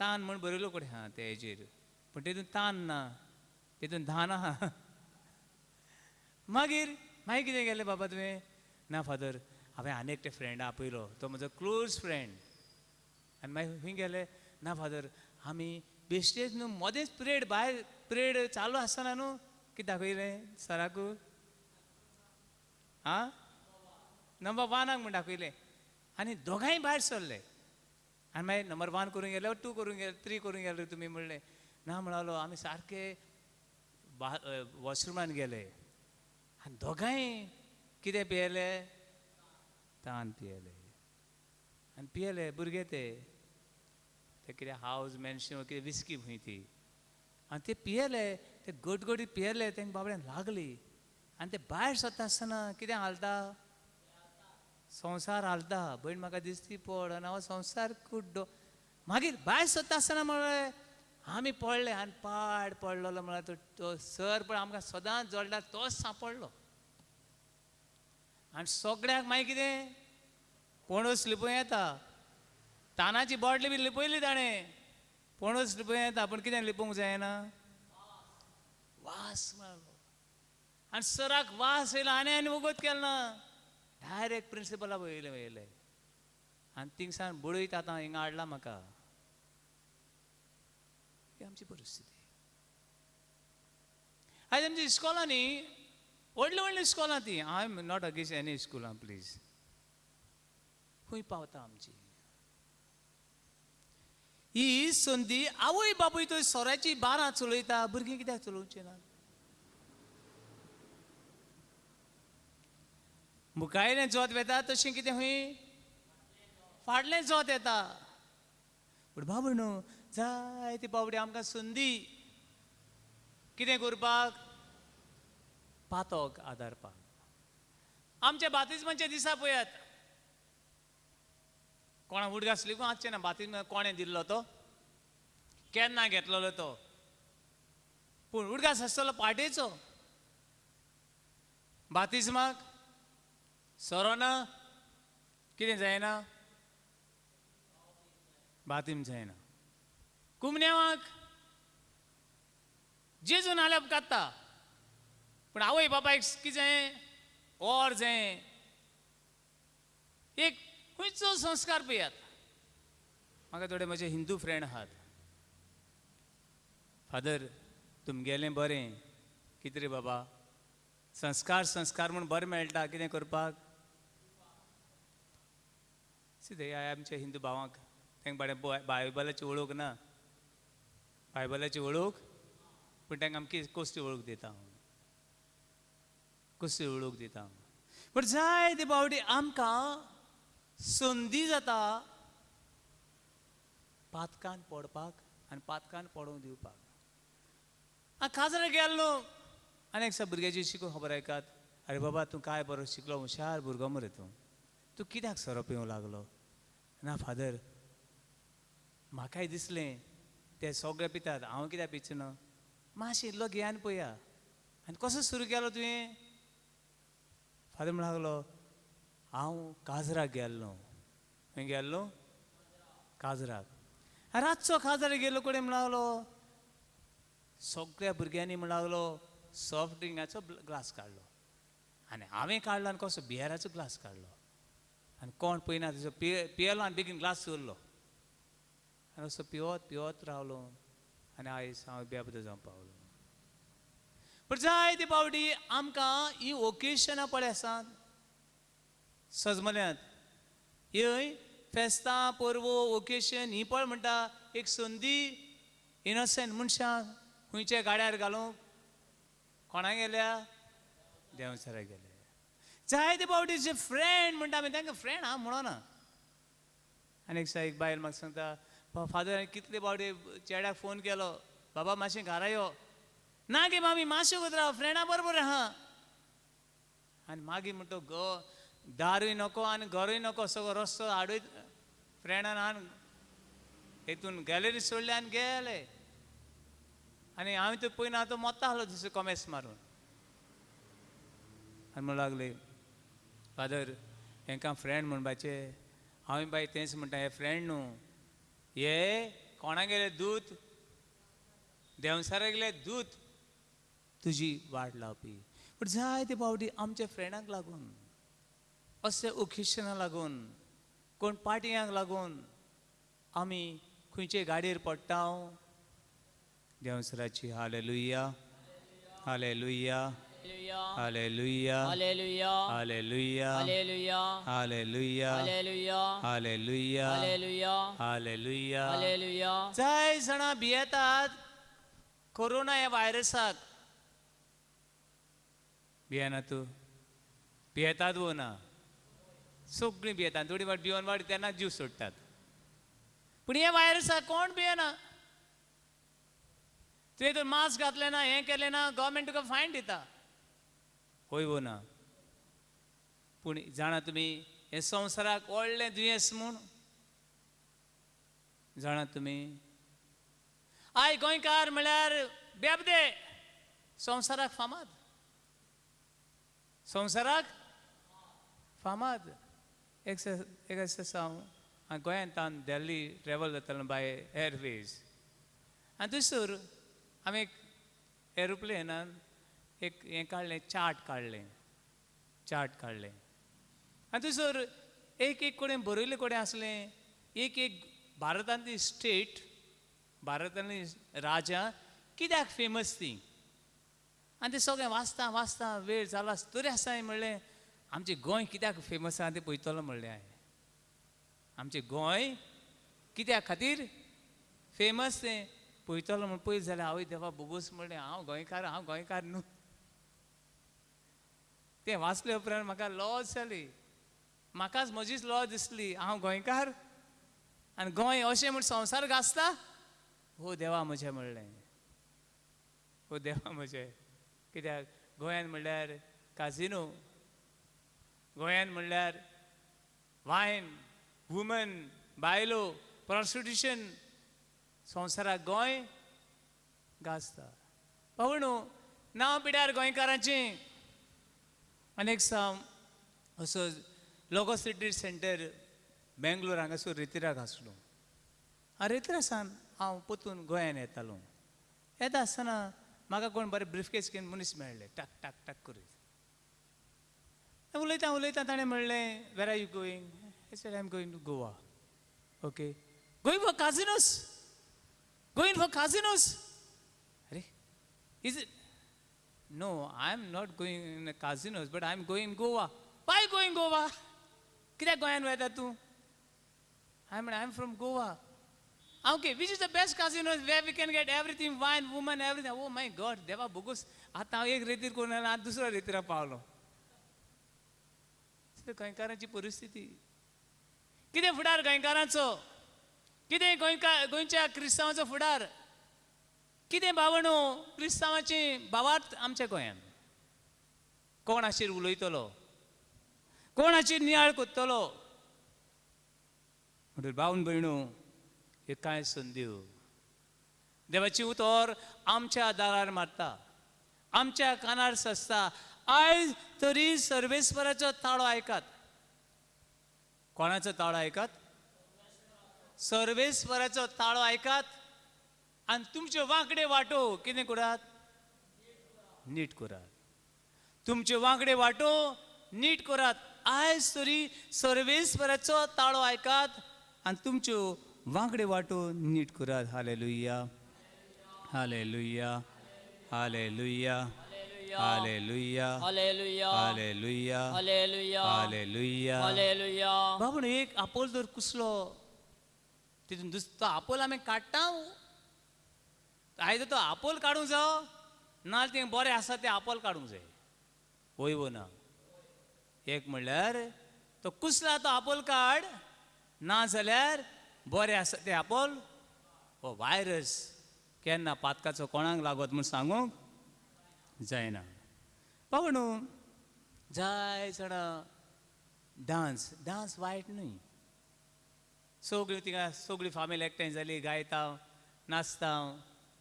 तान म्हूण बरयलो कडेन आहा ते हेजेर पूण तेतून तान ना तेतून धान आहा मागीर कितें केलें बाबा तुवें ना फादर हांवें आनी एकटे फ्रेंडा आपयलो तो म्हजो क्लोज फ्रेंड आनी मागीर खंय गेले ना फादर आमी बेश्टेच न्हू मोदेंच पिरेड चालू आसतना न्हू कितें दाखयलें सराकू आं नंबर 1 म्हूण दाखयलें आनी दोगांय भायर सरले आनी मागीर नंबर 1 करूंक गेले 2 करूंक गेले 3 करूंक गेले तुमी म्हणलें ना म्हणलो आमी सारके वॉशरुमान गेले आनी दोगांय कितें पियेले तान पियेले आनी पियेले भुरगे ते कितें हावज मॅन्शन कितें विस्की खंय ती आनी ते पियेले ते गटगटी पियेले तेंकां बाबड्यांक लागली आनी ते भायर सरता आसतना कितें हालता संवसार हालता भयण म्हाका दिसती पड आनी हांव संवसार कुड्डो मागीर भायर सरता आसतना म्हळें आमी पडले आनी पाड पडलेलो म्हळ्यार तो सर पण आमकां सदांच जोडला तोच सांपडलो आनी सगळ्याक मागीर कितें कोणूच लिपोवन येता तानाची बॉटली बी लिपयली ताणें पणस पळय येता पूण कितें लिपोवंक जायना वास मारलो आनी सराक वास येयलो आनी वगत केलो ना डायरेक्ट प्रिंसिपला वयले आनी थिंगसान बडयत आतां हिंगा हाडला म्हाका ही आमची परिस्थिती आयज आमच्या इस्कॉलांनी व्हडलीं व्हडलीं इस्कॉलां ती I am not against any स्कुलां प्लीज खंय पावता आमची ही संदी आवय बापूय थंय सोऱ्याची बारां चलयता भुरगीं कित्याक चलोवचें ना मुखायलें जोत वेता तशें कितें खंय फाटलें जोत येता पूण बाबा न्हू जायते बाबडे आमकां संदी कितें करपाक पातोक आदारपाक आमच्या बातिजमाच्या दिसा पळयात कोणा उड घासली गो आजचे ना बातिजमा कोणें दिल्लो तो केन्ना घेतलेलो तो पूण उडघास आसतलो पाटेचो बातिजमाक सोरो ना कितें जायना बातीम जायना कुमन्यावाक जेजून हालप काडटा पूण आवय बापायक कितें जाय और जाय एक खंयचो संस्कार पळयात म्हाका थोडे म्हजे हिंदू फ्रेंड आहात फादर तुमगेलें बरें कितें रे बाबा संस्कार संस्कार म्हूण बरें मेळटा कितें करपाक सिदे आमच्या हिंदू भावांक तांकां बरें बायबलाची वळख ना बायबलाची वळख पूण तांकां आमची कसली वळख दिता कसली वळख दिता पूण जायते बावडी आमकां संदी जाता पातकान पडपाक आनी पातकान पडोवंक दिवपाक काजरा गेलो आनी एक भुरग्याची शिकून खबर आयकात अरे बाबा तूं काय बरो शिकलो हुशार भुरगो मरे तूं कित्याक सोरो पिवूंक लागलो ना फादर म्हाकाय दिसलें ते सगळे पितात हांव कित्याक पिचना मातशें इल्लो गियान पळया आनी कसो सुरू केलो तुवें फादर म्हणूंक लागलो हांव काजराक गेल्लो खंय गेल्लो काजराक रातचो काजराक गेलो कडेन म्हणूंक लागलो सगळ्या भुरग्यांनी म्हणूंक लागलो सॉफ्ट ड्रिंकाचो ग्लास काडलो आनी हांवें काडलो आनी कसो बियराचो ग्लास काडलो आनी कोण पळयना तसो पियेलो आनी बेगीन ग्लास दवरलो आनी असो पिवत पिवत रावलो आनी आयज हांव बेबदो जावंक पावलो पूण जायते पावटी आमकां ही ओकेशनां पळय आसात सजमल्यांत ह्योय फेस्तां परबो ओकेशन ही पळय म्हणटा एक संदी इनोसंट मनशांक खंयच्या गाड्यार घालूंक कोणा गेल्या देंवचाराक गेले जायते पावटी जे फ्रेंड म्हणटा आमी तांकां फ्रेंड हांव म्हणना आनी एक बायल म्हाका सांगता फादर कितले पावटी चेड्याक फोन केलो बाबा मातशें घरा यो ना गे मामी मातशें वगत राव फ्रेंडा बरोबर आहा आनी मागीर म्हणटा गो दारूय नको आनी घरूय नको सगळो रस्तो आडूय फ्रेंडान आनी हेतून गॅलरी सोडले आनी गेले आनी हांवें तो पयना तो मोत्ता आहलो दुसरो कॉमेस मारून आनी म्हणूंक लागले फादर हांकां फ्रेंड म्हणपाचे हांवें बाय तेंच म्हणटा हे फ्रेंड न्हू हे कोणा गेले दूत देंवसारा गेले दूत तुजी वाट लावपी पूण जायते पावटी आमच्या फ्रेंडांक लागून असल्या ओकेशनाक लागून कोण पार्टयांक लागून आमी खंयचे गाडयेर पडटा देंवसराची हालेलुया हालेलुया हालेलुया Hallelujah. हालेलुया Hallelujah. हालेलुया Hallelujah. हालेलुया Hallelujah. हालेलुया Hallelujah. जाय जाणां भियेतात कोरोना ह्या व्हायरसाक भियेना तूं भियेतात वो ना सगळीं भियेतात थोडी वाट भिवन वाट तेन्ना जीव सोडटात पूण ह्या व्हायरसाक कोण भियेना तुवें तर मास्क घातलें ना हें केलें ना गव्हर्मेंट तुका फायन दिता होय वो ना पूण जाणा तुमी हे संवसाराक व्हडलें दुयेंस म्हूण जाणा तुमी आय गोंयकार म्हळ्यार बेबदे संवसाराक फामाद संवसाराक फामाद एक हांव गोंयांत दिल्ली ट्रॅवल जातालो बाय एअरवेज आनी थंयसर हांवें एक एरोप्लेनान एक हें काडलें चार्ट काडलें आनी थंयसर एक कडेन बरयल्लें कडेन आसलें एक भारतांतली स्टेट भारतांतली राज्यां कित्याक फेमस ती आनी तें सगळें वाचता वेळ जालो तरी आसा हांवें म्हणलें आमचें गोंय कित्याक फेमस आहा तें पळयतलो म्हणलें हांवें आमचें गोंय कित्या खातीर फेमस तें पळयतलो म्हण पळयत जाल्यार आवय देवा बोगूस म्हणलें हांव गोंयकार न्हू तें वाचले उपरांत म्हाका लॉज जाली म्हाकाच म्हजीच लॉज दिसली हांव गोंयकार आनी गोंय अशें म्हूण संवसार गाजता हो देवा म्हजें म्हणलें हो देवा म्हजें कित्याक गोंयान म्हणल्यार काजिनो गोंयान म्हणल्यार वायन वुमन बायलो प्रॉस्टिट्यूशन संवसाराक गोंय गाजता पावणू नांव पिड्यार गोंयकारांचें अनेक साम असो लोगो सिटी सेंटर बेंगलोर हांगासर रेतिराक आसलो हांव रेतिरासान हांव परतून गोंयान येतालो येता आसतना म्हाका कोण बरें ब्रीफकेस घेवन मनीस मेळ्ळे टाक करीत उलयता ताणें म्हणलें where are you going I said I am going to Goa okay going for casinos अरे is it no I am not going in casinos but I am going Goa why going Goa कित्याक गोंयान वयता तूं हांवें म्हणलें I am from Goa okay which is the best casino where we can get everything wine women everything oh my god देवा बोगूस आतां हांव एक रेतीर करून आतां दुसऱ्या रेतीर पावलो गोंयकारांची परिस्थिती कितें फुडार गोंयकारांचो कितें गोंयच्या क्रिस्तांवांचो फुडार कितें भावणो क्रिस्तांवांची भावार्थ आमच्या गोंयान कोण हाचेर उलयतलो कोण हाचेर नियाळ कोत्तलो म्हणटूच भावन भयणू ह्यो कांय संद्यो देवाची उतर आमच्या दारार मारता आमच्या कानार ससता आयज तरी सर्वेस्पराचो ताळो आयकात कोणाचो ताळो आयकात सर्वेस्पराचो ताळो आयकात आनी तुमच्यो वांकडे वाटो कितें करात नीट करात तुमच्यो वांकडे वाटो नीट करात आयज तरी सर्वेस्पराचो ताळो आयकात आनी तुमच्यो वांकडे वाटो नीट करात हालेलुया हालेलुया हालेलुया हालेलुया Hallelujah. हालेलुया Hallelujah. हालेलुया Hallelujah. बाबून एक आपोल जर कुसलो तितून तो आपोल आमी काडटा आयज तो आपोल काडूंक जावो नाल्यार तें बरें आसा तें आपोल काडूंक जाय वय ना एक म्हणल्यार तो कुसला तो आपोल काड ना जाल्यार बरें आसा तें आपोल हो वायरस केन्ना पातकाचो कोणाक लागत म्हूण सांगूंक जायना पावणू जाय जाणा डान्स वायट न्हय सगळीं थिंगा सगळी फामील एकठांय जाली गायता नाचता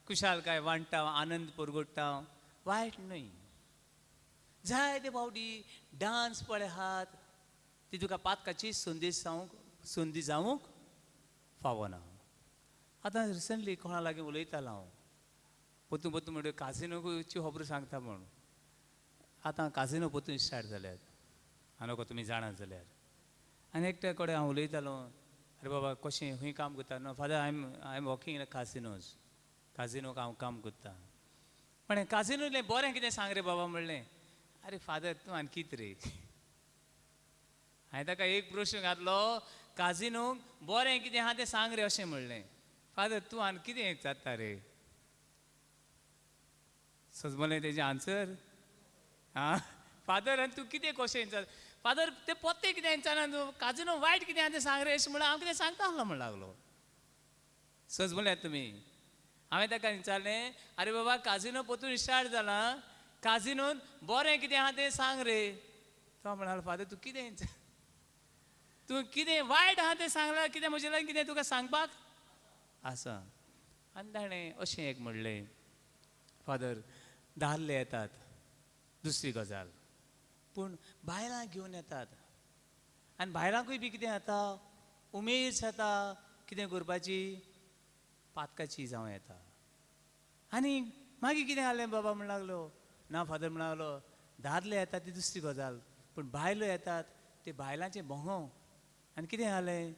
खुशालकाय वांटता आनंद परगोडटा वायट न्हय जाय ते फावटी डान्स पळयात ती तुका पातकाची संदी जावंक फावना आतां रिसंटली कोणा लागीं उलयतालो हांव पोतू म्हणजे काजिनोची खबर सांगता म्हूण आतां काजिनो पोतून स्टार्ट जाल्यात हांव तुमी जाणात जाल्यार आनी एकट्या कडेन हांव उलयतालो अरे बाबा कशें खंय काम करता no father I am working in a काजिनोक हांव काम करता पण काजिनोतलें बरें कितें सांग रे बाबा म्हणलें अरे फादर तूं आनी कितें रे हांवें ताका एक प्रश्न घातलो काजिनोक बरें कितें आहा तें सांग रे अशें म्हणलें फादर तूं आनी कितें जाता रे सजमलें तेजें आन्सर आं फादर आनी तूं कितें कशें फादर तें पोत्तें कितें विचारना तूं काजिनो वायट कितें आहा तें सांग रे अशें म्हणून हांव कितें सांगता आसलो म्हण लागलो सजमल्यात तुमी हांवें ताका विचारलें अरे बाबा काजिनो पोतून स्टार्ट जाला काजिनोन बरें कितें आहा तें सांग रे तो म्हणालो फादर तूं कितें तूं कितें वायट आहा तें सांगलां कितें म्हजे लागीं कितें तुका सांगपाक आसा आनी ताणें अशें एक म्हणलें फादर दादले येतात दुसरी गजाल पूण बायलां घेवन येतात आनी बायलांकूय बी कितें जाता उमेद जाता कितें करपाची पातकाची जावं येता आनी मागीर कितें जालें बाबा म्हणूंक लागलो ना फादर म्हणूंक लागलो दादले येतात ती दुसरी गजाल पूण बायलो येतात ते बायलांचे भोंगो आनी कितें जालें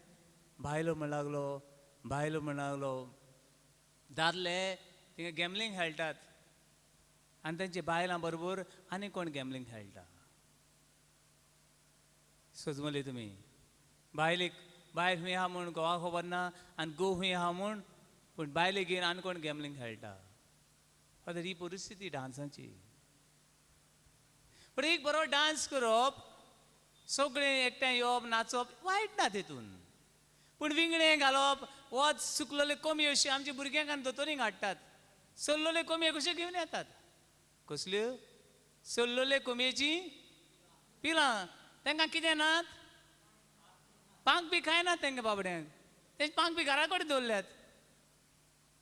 बायलो म्हणूंक लागलो दादले थिंगा गॅमलींग खेळटात आनी तांचे बायलां बरोबर आनी कोण गॅमलींग खेळटा सोजमले तुमी बायलेक बायल हूंय आहा म्हूण घोवा खबर ना आनी घोव हूंय आहा म्हूण पूण बायलेक घेवन आनी कोण गॅमलींग खेळटा फादर ही परिस्थिती डान्साची पण एक बरो डान्स करप सगळें एकठांय येवप नाचप वायट ना तेतून पूण विंगडे घालप वच सुकलेले कोंबयो अशी आमच्या भुरग्यांक आनी दोतोरींक हाडटात सल्लोले कोंबये कशे घेवन येतात कसल्यो सल्लोले कोंबयेची पिलां तांकां कितें नात पांक बी खायनात तांकां बाबड्यांक तेंचे पांक बी घरा कडेन दवरल्यात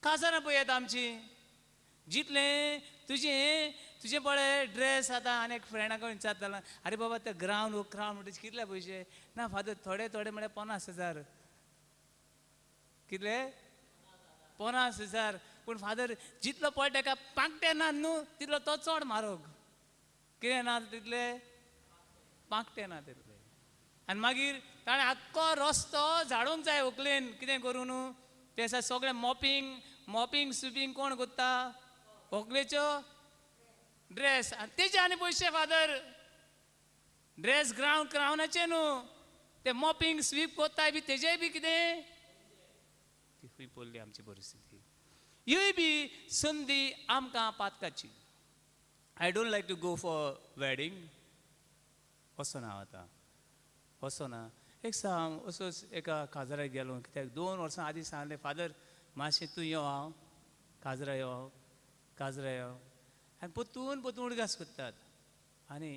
काजारां पळयात आमची जितलें तुजें पळय ड्रेस आतां आनी एक फ्रेंडा कडेन विचारतालो आरे बाबा ते ग्रावंड म्हणटा कितले पयशे ना फादर थोडे म्हळ्यार 50,000 कितले 50,000 पूण फादर जितलो पळय ताका पांकटे ना न्हू तितलो तो चड म्हारग कितें ना तितले पांकटे ना तितले आनी मागीर ताणें आख्खो रस्तो झाडूंक जाय व्हंकलेन कितें करूं न्हू ते सगळें मॉपिंग स्विपींग कोण करता व्हंकलेच्यो ड्रेस आनी तेजे आनी पयशे फादर ड्रेस क्रावनाचे न्हू ते मॉपिंग स्वीप कोत्ताय बी तेजेय बी कितें ती खूंय पडली आमची परिस्थिती ह्योय बी संदी आमकां पातकाची I don't like to go for wedding वचना हांव आतां वचना एक सांग असोच एका काजराक गेलो कित्याक 2 वर्सां आदीं सांगलें फादर मातशें तूं यो हांव काजरा यो आनी पोतून उडगास करतात आनी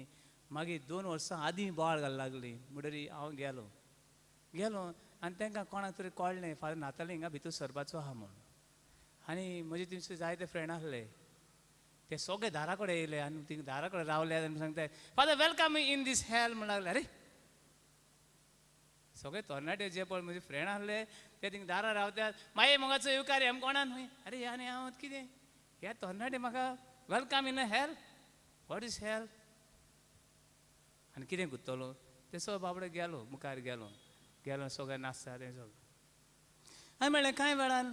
मागीर 2 वर्सां आदीं बोवाळ घालूंक लागली म्हणटरी हांव गेलो आनी तांकां कोणाक तरी कळ्ळें फादर नाताले हिंगा भितर सरपाचो आहा म्हूण आनी म्हजे थंयसर जायते फ्रेंड आसले ते सगळे दारा कडेन येयले आनी थिंगा दारा कडेन रावले आनी सांगताय father welcome in this hall म्हणूंक लागले अरे सगळे तरणाटे जे पळय म्हजे फ्रेंड आसले ते थिंगा दारा रावतात मागीर मोगाचो येवकार हेम कोणान हूंय अरे आनी हांव कितें हे तरणाटे म्हाका welcome in a hello what is hello आनी कितें करतलो ते सगळे बाबडे गेलो मुखार गेलो सगळे नाचता तें सगळें हांवें म्हणलें कांय वेळान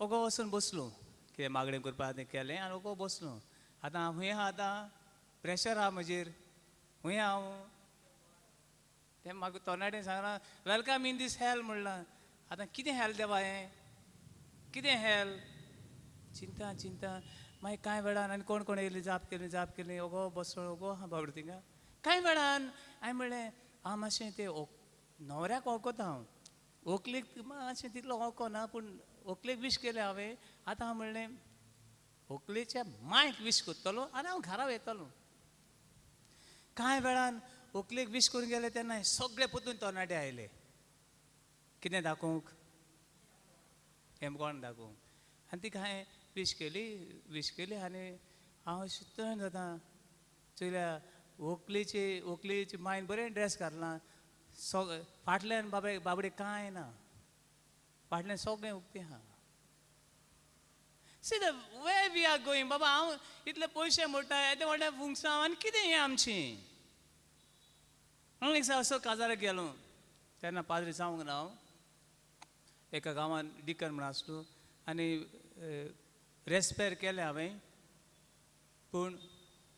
ओगो वचून बसलो कितें मागणें करपाक तें केलें आनी ओगो बसलो आतां हांव हूंय आहा आतां प्रेशर आहा म्हजेर हूंय हांव तें म्हाका तरणाटेन सांगलां वेलकम इन दीस हॅल म्हणलां आतां कितें हॅल देवा हें कितें हॅल चिंता मागीर कांय वेळान आनी कोण येयली जाप केली ओगो बसलो ओगो आहा बाबडो थिंगा कांय वेळान हांवें म्हणलें हांव मातशें तें न्हवऱ्याक वळखता हांव व्हंकलेक मातशें तितलो वळखना पूण व्हंकलेक विश केलें हांवें आतां हांव म्हणलें व्हंकलेच्या मांयक विश करतलो आनी हांव घरा वयतलो कांय वेळान व्हंकलेक विश करून गेले तेन्ना सगळे पोतून तरणाटे आयले कितें दाखोवंक हेमकोण दाखोवंक आनी ती हांवें विश केली आनी हांव चिंतून जाता चोयल्या व्हंकलेची मायन बरें ड्रेस घातलां फाटल्यान बाबडे कांय ना फाटल्यान सगळें उक्तें आहा see the way we are going बाबा हांव इतले पयशे मोडटा येदे व्हडले फुंगसांव आनी कितें हें आमचें हांव एक असो काजाराक गेलो तेन्ना पाद्री जावंक ना हांव एका गांवान डिकन म्हण आसलो आनी रेस्पेर केलें हांवें पूण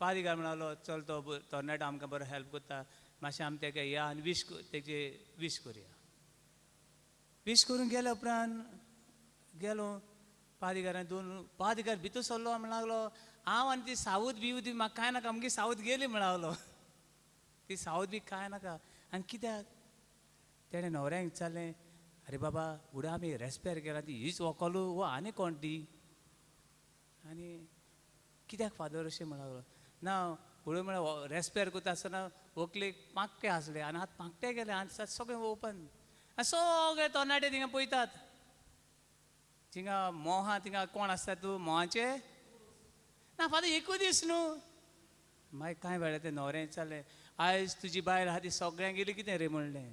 पाद्रीकार म्हणलो चल तो तरणाटो आमकां बरो हेल्प करता मातशें आमी तेका या आनी तेजे विश करुया विश करून गेल्या उपरांत गेलो पाद्रीकार भितर सरलो म्हणूंक लागलो हांव आनी ती सावत बिवत म्हाका कांय नाका आमगे सावत गेली म्हणूंक लागलो ती सावत बी कांय नाका आनी कित्याक तेणें न्हवऱ्याक विचारलें अरे बाबा फुडें आमी रेस्पेर केला ती हीच व्हंकलो वो आनी कोण ती आनी कित्याक फादर अशें म्हणूंक लागलो ना फुडें म्हळ्यार रेस्पेर करता आसतना व्हंकलेक पांकटे आसले आनी आतां पांकटे गेले आनी सगळें ओपन आनी सगळे तरणाटे थिंगा पळयतात थिंगा मोहा थिंगा कोण आसता तूं मोहाचे ना फादर एकूच दीस न्हू मागीर कांय वेळा ते न्हवऱ्यान विचारलें आयज तुजी बायल आहा ती सगळ्यांक गेली कितें रे म्हणलें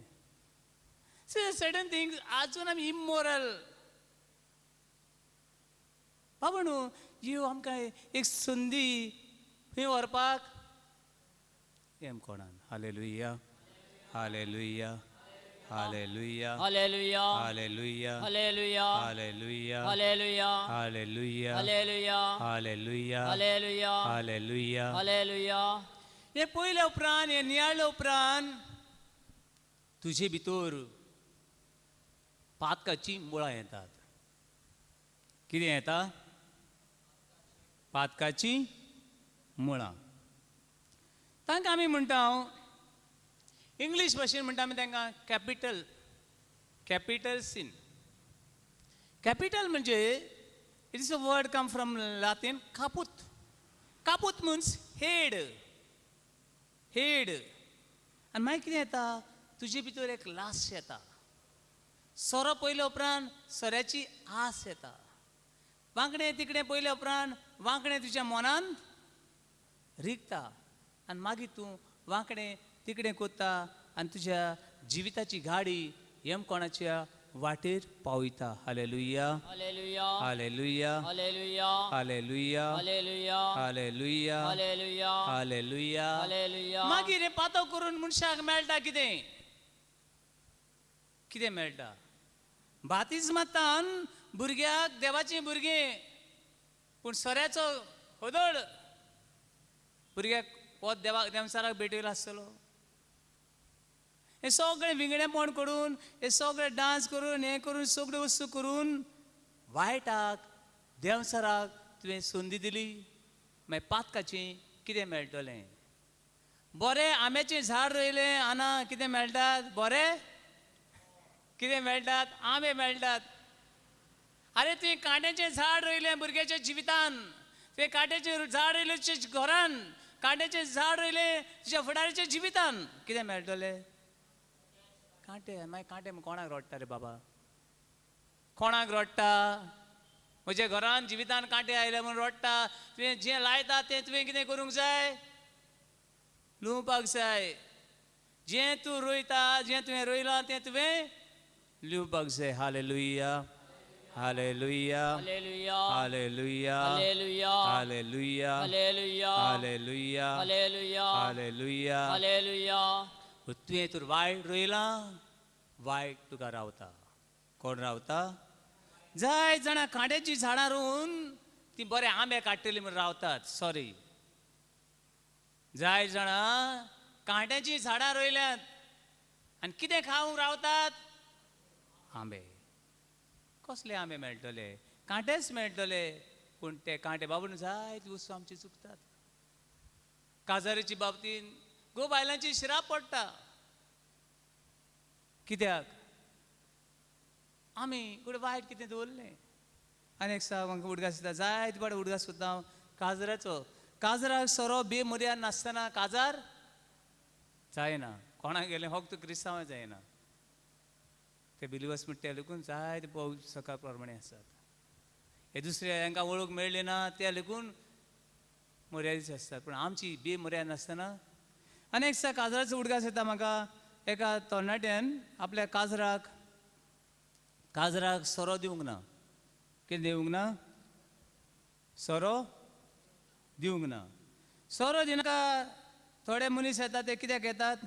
सर्टन थिंग्स आजून आमी इमोरल बाबा न्हू जीव आमकां एक संदी खंय व्हरपाक हें कोणान हालेलुया हालेलुया हालेलुया Hallelujah. हालेलुया Hallelujah. हालेलुया Hallelujah. हालेलुया Hallelujah. हालेलुया Hallelujah. हालेलुया Hallelujah. हे पयल्या उपरांत हे नियाळ्या उपरांत तुजे भितर पातकाची मुळां येतात कितें येता पातकाची मुळां तांकां आमी म्हणटा इंग्लीश भाशेन म्हणटा आमी तांकां कॅपिटल सीन कॅपिटल म्हणजे it is a word come from Latin कापूत कापूत मिन्स हेड आनी मागीर कितें येता तुजे भितर एक लास येता सोरो पयल्या उपरांत सोऱ्याची आस येता वांकडें तिकडें पयल्या उपरांत वांकडें तुज्या मनान रिगता आनी मागीर तूं वांकडें तिकडें कोत्ता आनी तुज्या जिविताची गाडी कोणाच्या वाटेर पावयता हालेलुया Hallelujah. हालेलुया Hallelujah. हालेलुया Hallelujah. हालेलुया Hallelujah. हालेलुया Hallelujah. मागीर हें पातळ करून मनशाक मेळटा कितें कितें मेळटा बातिजमांतान भुरग्याक देवाचें भुरगें पूण सोऱ्याचो होदोळ भुरग्याक हो देवसाराक भेटयलो आसतलो हे सगळे विंगडेपण करून हे सगळे डान्स करून हे करून सगळ्यो वस्तू करून वायटाक देवसाराक तुवें संदी दिली मागीर पातकाचें कितें मेळटलें बरें आंब्याचें झाड रोयलें आना कितें मेळटात बरें कितें मेळटात आंबे मेळटात अरे तुवें कांट्याचें झाड रोयलें भुरग्याच्या जिवितान तुवें कांट्याचें झाड रोयलें तुज्या घरान कांट्याचें झाड रोयलें तुज्या फुडाराच्या जिवितान कितें मेळटलें कांटे मागीर कांटे कोणाक रडटा रे बाबा कोणाक रडटा म्हज्या घरान जिवितान कांटे आयले म्हणून रडटा तुवें जें लायता तें तुवें कितें करूंक जाय लुवपाक जाय जें तूं रोयता जें तुवें रोयलां तें तुवें लिवपाक जाय हालेलुया हालेलुया Hallelujah. हालेलुया Hallelujah. हालेलुया Hallelujah. हालेलुया Hallelujah. हालेलुया Hallelujah. तुवें तर वायट रोयलां वायट तुका रावता कोण रावता जाय जाणां कांट्याची झाडां रोवन ती बरे आंबे काडटली म्हूण रावतात सॉरी जाय जाणां कांट्याची झाडां रोयल्यात आनी कितें खावंक रावतात आंबे कसले आंबे मेळटले कांटेच मेळटले पूण ते कांटे बाबून जायत वस्तू आमची चुकतात काजारीची बाबतीन गो बायलांची शिराप पडटा कित्याक आमी कुठे वायट कितें दवरलें आनी एक सांग म्हाका उडगास सुद्दां जायते पाड उडगास सुद्दां काजराचो काजराक सोरो बेमर्याद नासतना काजार जायना कोणाक गेलें फक्त क्रिस्तांवां जायना ते बिलिवर्स म्हणटा ते लेकून जायते सकाळ प्रमाणे आसात हे दुसरे हांकां वळख मेळ्ळी ना त्या लेकून मर्यादीत आसतात पूण आमची बेमर्याद नासतना आनी एक काजराचो उडगास येता म्हाका एका तरणाट्यान आपल्या काजराक सोरो दिवंक ना कितें दिवंक ना सोरो दिवंक ना सोरो दिनाका थोडे मनीस येतात ते कित्याक येतात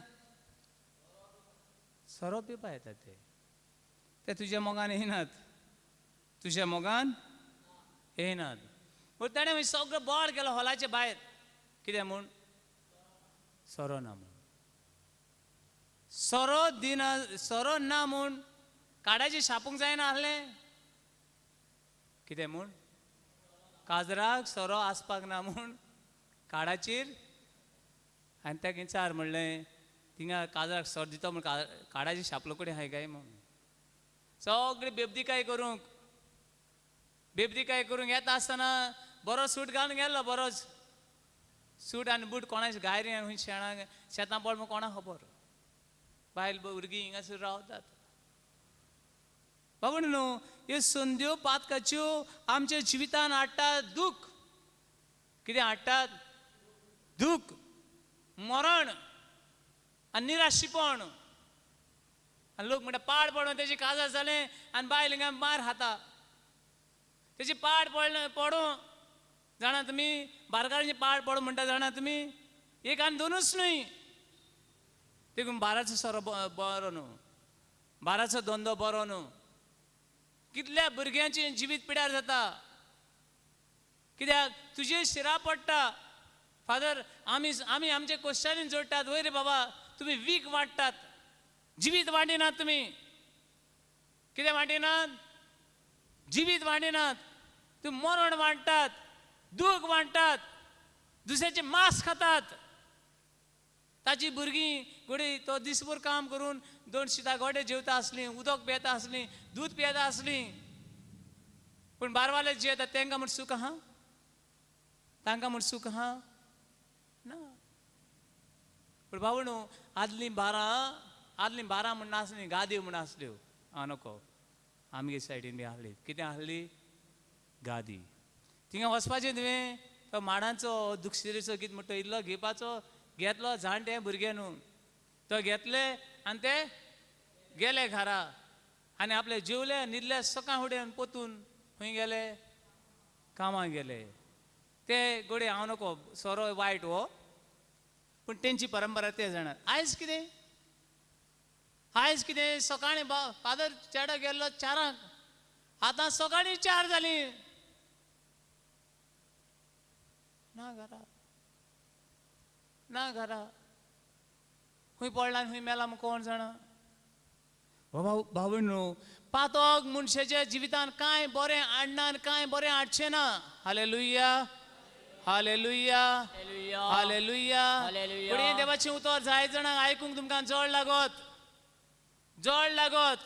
सोरो पिवपा येतात ते तुज्या मोगान येनात तुज्या मोगान येनात पूण ताणें सगळो बोवाळ केलो हॉलाचे भायर कितें म्हूण सोरो ना म्हूण सोरो ना म्हूण काडाचें शापूंक जायना आहलें कितें म्हूण काजराक सोरो आसपाक ना म्हूण काडाचेर आनी ताका विचार म्हणलें थिंगा काजराक सोरो दितो म्हूण काडाचेर शापलो कडेन हाय काय म्हूण सगळी बेबदिकाय करूंक येता आसतना बरो सूट घालून गेल्लो बरोच सूट आनी बूट कोणाचे गायरी आनी शेतां पड कोणाक खबर बायल भुरगीं हिंगासर रावतात बाबून न्हू ह्यो संद्यो पातकाच्यो आमच्या जिवितान हाडटात दूख कितें हाडटात दूख मरण आनी निराशीपण आनी लोक म्हणटा पाड पडून तेजी काजार जालें आनी बायल हिंगा मार खाता तेजी पाड पडूं जाणा तुम्ही बारकारांचे पाड पड म्हणटा जाणा तुम्ही एक आनी दोनूच न्हय देखून बाराचो सोरो बरो न्हू बाराचो धंदो बरो न्हू कितल्या भुरग्यांची जिवीत पिड्यार जाता कित्याक तुजे शिरा पडटा फादर आमी आमचे क्वेश्चनीन जोडटात वय रे बाबा तुम्ही वीक वाडटात जिवीत वाडिनात तुम्ही कितें वाडिनात जिवीत वाडिनात तुम्ही मरण वाडटात दूख वाडटात दुसऱ्याचे मांस खातात ताची भुरगीं घोडी तो दिसभर काम करून 2 शीता गोडे जेवता आसलीं उदक पियेता आसलीं दूध पियेता आसलीं पूण बारवाले जे येता तांकां म्हण सूख आहा तांकां म्हण सूख आहा ना पूण बाबूणू आदलीं बारा म्हण नासलीं गादयो म्हण आसल्यो हांव नको आमगे सायडीन बी आसली कितें आसली गादी थिंगा वचपाचें तुवें तो माडांचो दुखशिरेचो कितें म्हणटा तो इल्लो घेवपाचो घेतलो जाणटे भुरगे न्हू तो घेतले आनी ते गेले घरा आनी आपले जेवले न्हिदले सकाळ फुडें पोतून खंय गेले कामाक गेले ते गोडे हांव नको सोरो वायट हो पूण तेंची परंपरा ते जाणात आयज कितें सकाळीं फादर चेडो गेल्लो 4 आतां सकाळीं 4 जालीं ना घरा खंय पडला खंय मेला म्हूण कोण जाणा बाबू न्हू पातोक मनशाच्या जिवितान कांय बरें हाडना आनी कांय बरें हाडचें ना हालेलुया हालेलुया हालेलुया हालेलुया हालेलुया. फुडें देवाचें उतर जाय जाणांक आयकूंक तुमकां जड लागत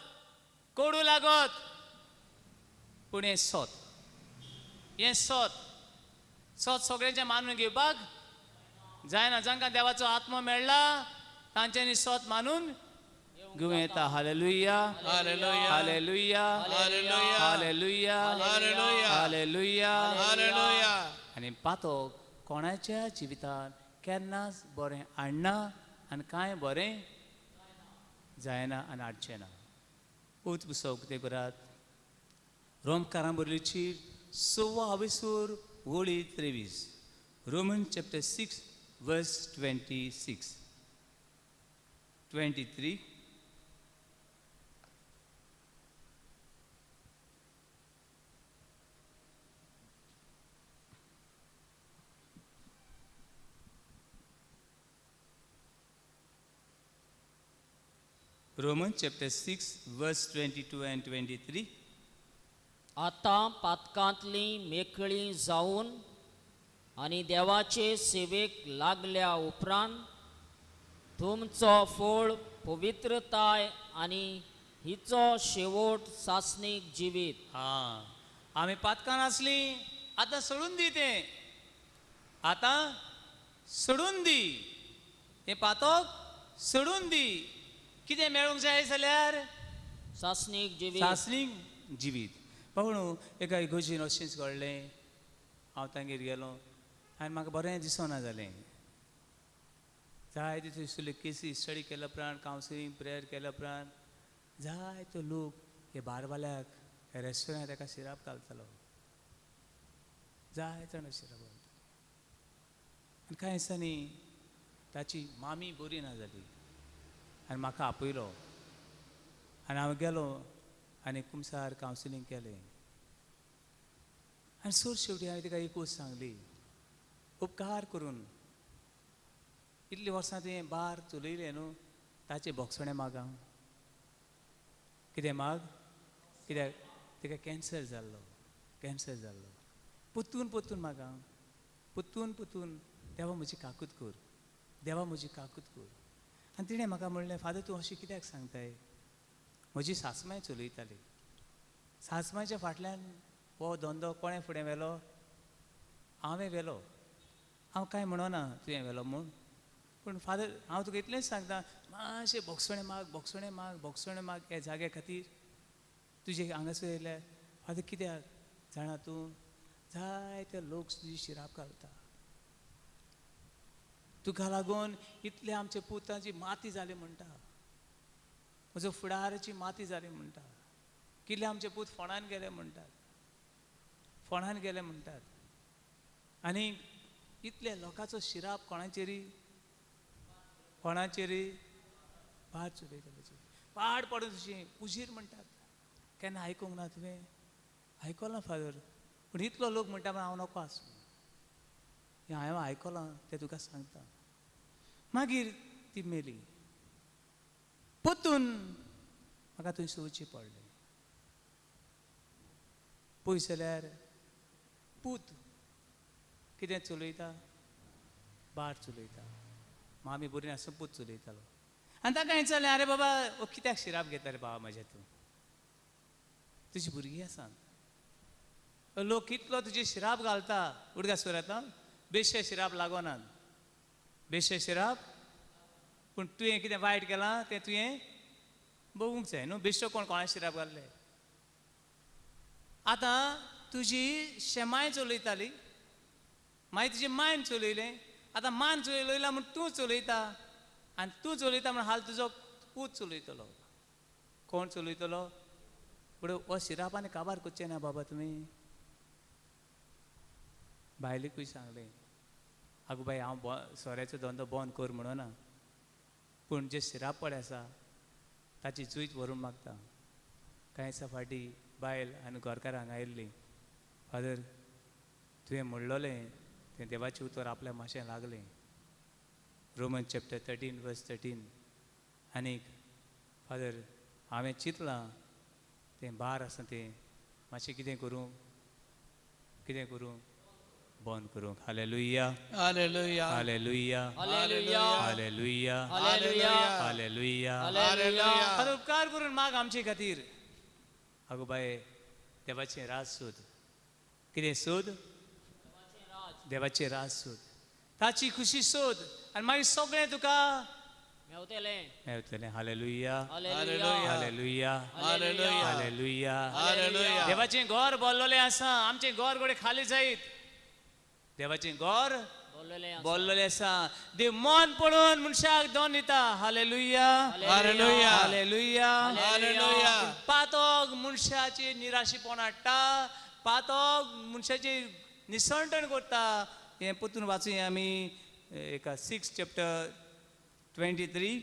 कोडू लागत पूण हें सोत सगळ्यांचे मानून घेवपाक जायना जांकां देवाचो आत्मो मेळ्ळा तांच्यांनी सोत मानून घेवं येता हालेलुया हालेलुया हालेलुया हालेलुया हालेलुया हालेलुया हालेलुया हालेलुया आनी पातोक कोणाच्या जिवितान केन्नाच बरें हाडना आनी कांय बरें जायना आनी हाडचें ना पोत पुस्तक कितें करात रोमकारां बरयल्लीची 6 वळी 23 Roman chapter 6 verse 26 23 Romans chapter 6 verse 22 and 23 आता पातकांतली मेकळी जावन आनी देवाचे सेवेक लागल्या उपरांत तुमचो फळ पवित्रताय आनी हिचो शेवट सासणीक जिवीत आमी पातकान आसली आतां सोडून दी तें आतां सोडून दी हें पातोक सोडून दी कितें मेळूंक जाय जाल्यार सासणीक जिवीत सासणीक जिवीत पावणू एका इगोजीन अशेंच घडलें हांव तांगेर गेलो आनी म्हाका बरें दिसना जालें जाय तितू दिसले केसी स्टडी केल्या उपरांत कावन्सिलींग प्रेयर केल्या उपरांत जाय तो लोक हे बारवाल्याक रेस्टॉरंट ताका सिराप घालतालो जाय जाण सिराप घालता आनी कांय दिसांनी ताची मामी बरी ना जाली आनी म्हाका आपयलो आनी हांव गेलो आनी कुमसार कावन्सिलींग केलें आनी चड शेवटी हांवें तिका एकूच सांगली उपकार करून इतलीं वर्सां तुवें बार चलयलें न्हू ताचें बोगसणें माग हांव कितें माग कित्याक तिका कॅन्सर जाल्लो पोत्तून माग हांव पोत्तून देवा म्हजी काकूत कर आनी तिणें म्हाका म्हणलें फादर तूं अशें कित्याक सांगताय म्हजी सासमाय चलयताली सासमायच्या फाटल्यान हो धंदो कोणें फुडें व्हेलो हांवें व्हेलो हांव कांय म्हणना तुवें व्हेलो म्हूण पूण फादर हांव तुका इतलेंच सांगता मातशें बोगसणें माग हे जाग्या खातीर तुजे हांगासर येयल्यार फादर कित्याक जाणा तूं जायते लोक तुजी शिराप घालता तुका लागून इतले आमच्या पुतांची माती जाली म्हणटा म्हजो फुडाराची माती जाली म्हणटा कितले आमचे पूत फोंडान गेले म्हणटात आनी इतल्या लोकांचो शिराप कोणाचेरी पाड चलयताले पाड पडून तशी उजीर म्हणटात केन्ना आयकूंक ना तुवें आयकलां फादर पूण इतलो लोक म्हणटा पण हांव नोको आसूं हें हांवें आयकलां तें तुका सांगता मागीर ती मेली पोतून म्हाका थंय वचचें पडलें पयस जाल्यार पूत कितें चलयता बार चलयता मामी बरी आसूं पूत चलयतालो आनी ताका विचारलें आरे बाबा कित्याक शिराप घेता रे बाबा म्हाज्या तूं तुजी भुरगीं आसात लोक कितलो तुजे शिराप घालता उडका सुर येता बेश्टे शिराप लागोनात बेश्टे शिराप पूण तुवें कितें वायट केलां तें तुवें बगूंक जाय न्हू बेश्टो कोणा शिराप घाल्ले आतां तुजी शेमाय चलयताली मागीर तुजें मायन चलयलें आतां मान चलयला म्हूण तूं चलयता आनी तूं चलयता म्हूण हाल तुजो पूत चलयतलो कोण चलयतलो पूण हो शिरापांनी काबार करचें ना बाबा तुमी बायलेकूय सांगलें आगो बाय हांव सोऱ्याचो धंदो बंद कर म्हणना पूण जे शिराप पडे आसा ताची चुयत व्हरून मागता कांय दिसा फाटीं बायल आनी घरकार हांगा आयिल्लीं फादर तुवें म्हणलोलें तें देवाचें उतर आपल्या माशें लागलें रोमन चॅप्टर 13 वर्स 13 आनीक फादर हांवें चिंतलां तें बार आसा तें मातशें कितें करूं बंद करूंक हालेलुया हालेलुया हालेलुया हालेलुया हालेलुया हालेलुया हालेलुया हालेलुया फादर उपकार करून माग आमचे खातीर आगो बाय देवाचें राज सोद कितें सोद देवाचें राज सोद ताची खुशी सोद आनी मागीर सगळें तुका मेवतलें हालेलुया हालेलुया हालेलुया हालेलुया हालेलुया हालेलुया देवाचें घर भरलेलें आसा आमचें घर गोडे खाली जायत देवाचें घर बोल्लोलें आसा देव मन पडून मनशाक दोन दिता हालेलुया हालेलुया हालेलुया हालेलुया पातोक मनशाची निराशीपण हाडटा पातोक मनशाची निसंटण करता हें पोतून वाचूया आमी एका 6 चॅप्टर 23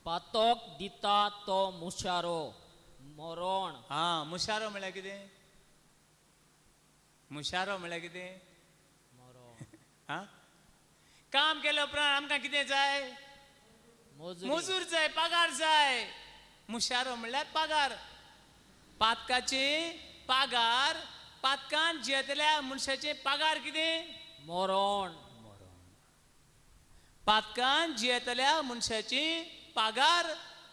पातोक दिता तो मुशारो मरण मुशारो म्हळ्यार कितें मुशारो म्हळ्यार कितें काम केल्या उपरांत आमकां कितें जाय मजूर जाय पगार जाय मुशारो म्हणल्यार पगार पातकाचे पगार पातकान जियेतल्या मनशाचे पगार कितें मरण पातकान जियेतल्या मनशाची पगार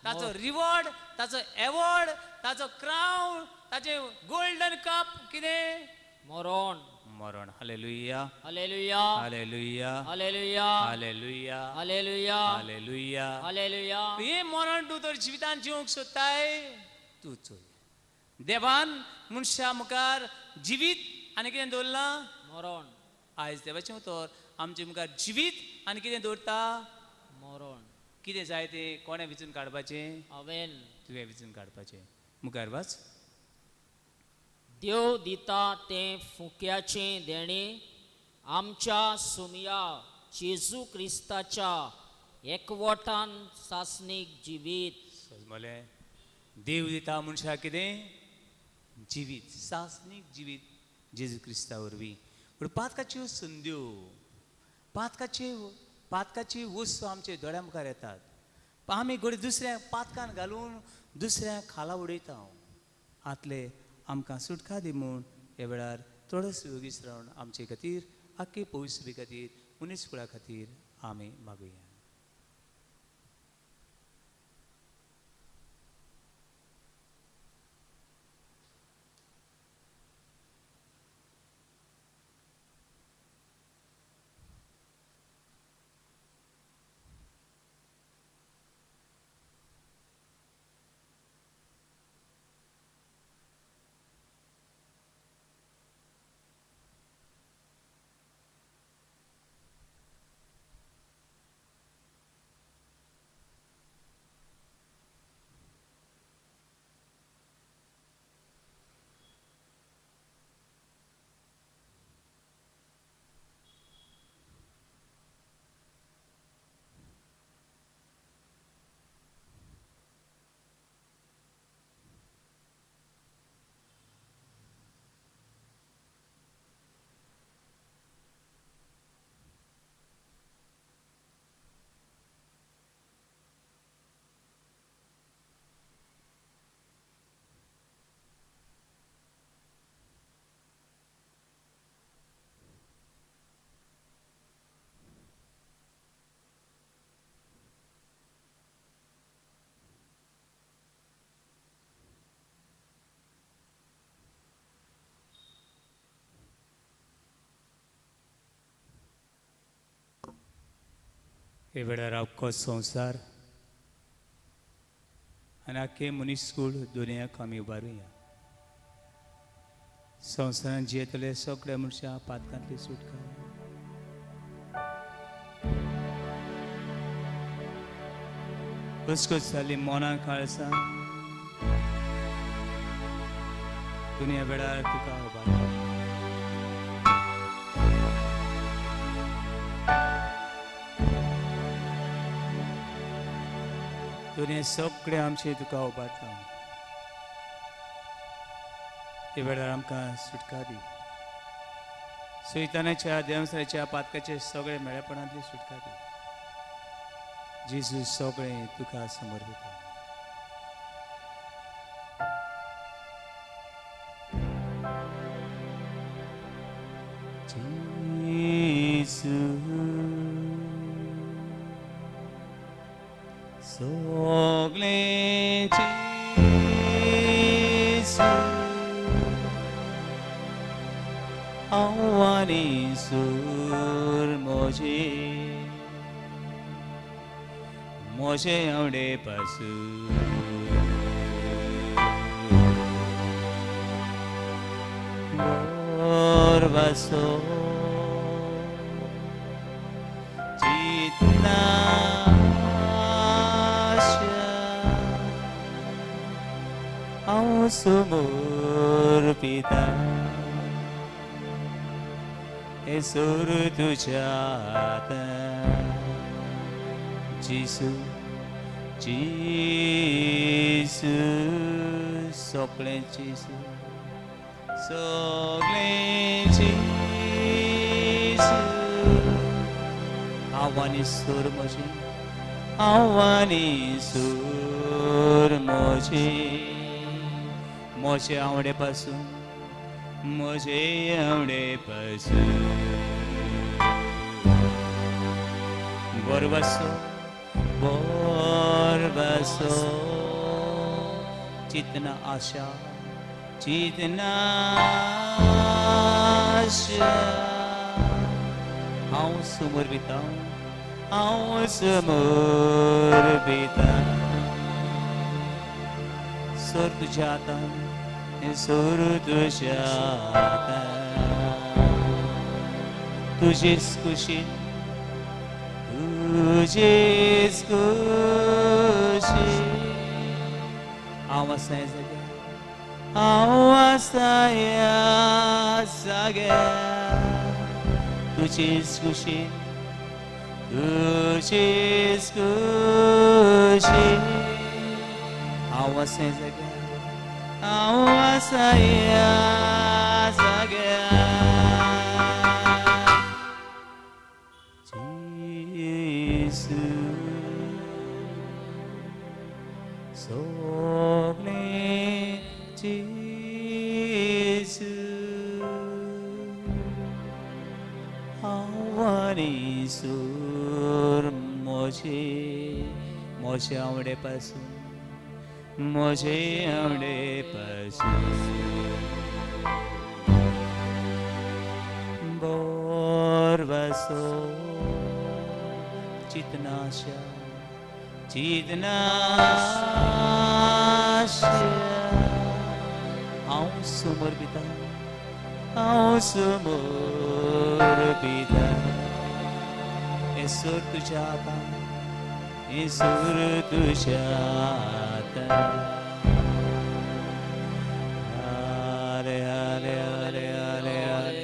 ताचो रिवॉर्ड ताचो एवॉर्ड ताचो क्राउन ताचे गोल्डन कप कितें मरण मरण हालेलुया हालेलुया हालेलुया हालेलुया हालेलुया हालेलुया हालेलुया हालेलुया हे मरण तूं तर जिवितान जिवंक सोदताय तूं चोय देवान मनशा मुखार जिवीत आनी कितें दवरलां मरण आयज देवाचें उतर आमचे मुखार जिवीत आनी कितें दवरता मरण कितें जाय तें कोणें विचून काडपाचें हांवेन तुवें विचून काडपाचें मुखार वाच देव दिता तें फुक्याचें देणे आमच्या सुमया जेजू क्रिस्ताच्या एकवटान सासणीक जिवीत सोजमोलें देव दिता मनशाक कितें जिवीत सासणीक जिवीत जेजू क्रिस्ता वरवीं पूण पातकाच्यो संद्यो पातकाची वस्तू आमचे दोळ्या मुखार येतात आमी घडी दुसऱ्या पातकान घालून दुसऱ्या खाला उडयता आतले आमकां सुटका दी म्हूण हे वेळार थोडोस योगीस रावन आमचे खातीर आख्खे पवित्र खातीर मनीसकुळा खातीर आमी मागुया એ વેળાર આખો સંસાર અને આખે મનુષ્ય दुनिया कमी उभा રહ્યા संसारान जियेतले सगळे मनशां पातकांतली सुटका घुसघुस जाली मोना काळसा दुनिया वेळार तुका उबा दुनिया सगळे आमचे तुका उबारता ते वेळार आमकां सुटका दी सैतानाच्या देवसाच्या पातकाचे सगळे मेळेपणांतली सुटका दी जेजू सगळे तुका समर्पित जेजू सगळे जेजू आव्हानी सूर मोजे आवडे पासून बोरवासो चितनाशा हांव समोर पिता हे सूर तुझ्या जिसू जिसू सगळे जिसू सगळे जिसू आव्हानी सूर म्हजे आव्हानी सूर मोजे आवडे पासून मोजे आवडे पासून बोरवासो बोरवासो चितना आशा हांव समोर बिता हांव समोर बिता सोर तुझ्या हातान सोर तुझ्या हातान तुजेच कुशीन तुझेच खुशी हांव आसा ह्या जाग्यार हांव आसा ह्या जाग्यार तुझेच खुशीन तुझेच खुशी हांव आसा ह्या जाग्यार हांव आसा ह्या जाग्यार सगळे जेजू आव्हानी सूर मोजे आवडे पासून मोजे आवडे पासून बोरवासो चितनाशा हांव समोर पिता हांव समोर पिता हे सूर तुझ्या हातान हे सूर तुझ्या हातान हाले हाले हाले हाले हाले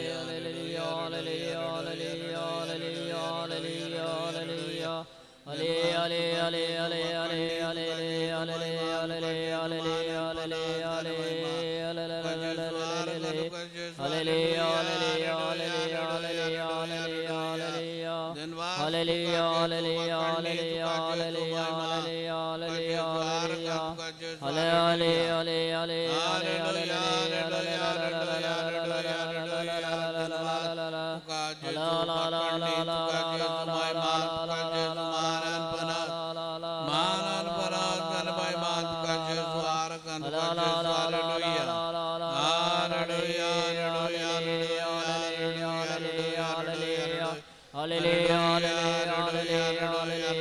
Hallelujah, hallelujah, hallelujah, hallelujah.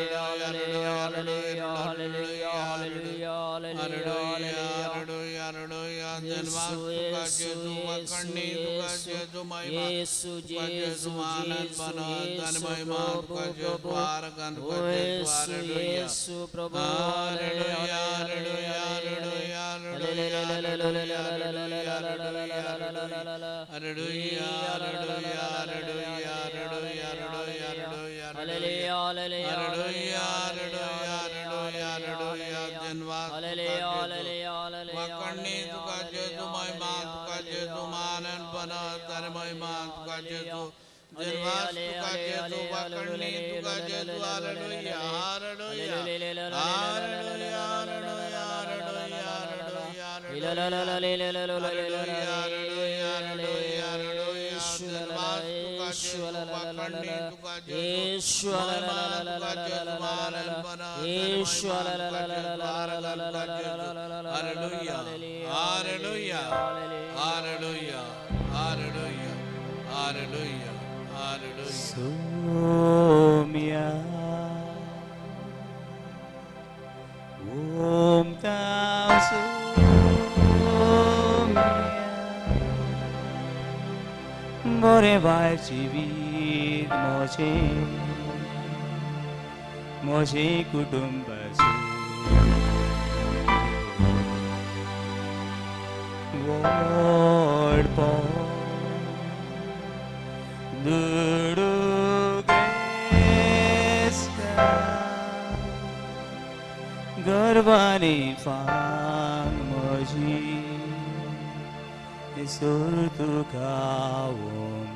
Somya Om Tao Somya More vai chivit Moje kutumba Word Paul Garvani fang moji surtu kawum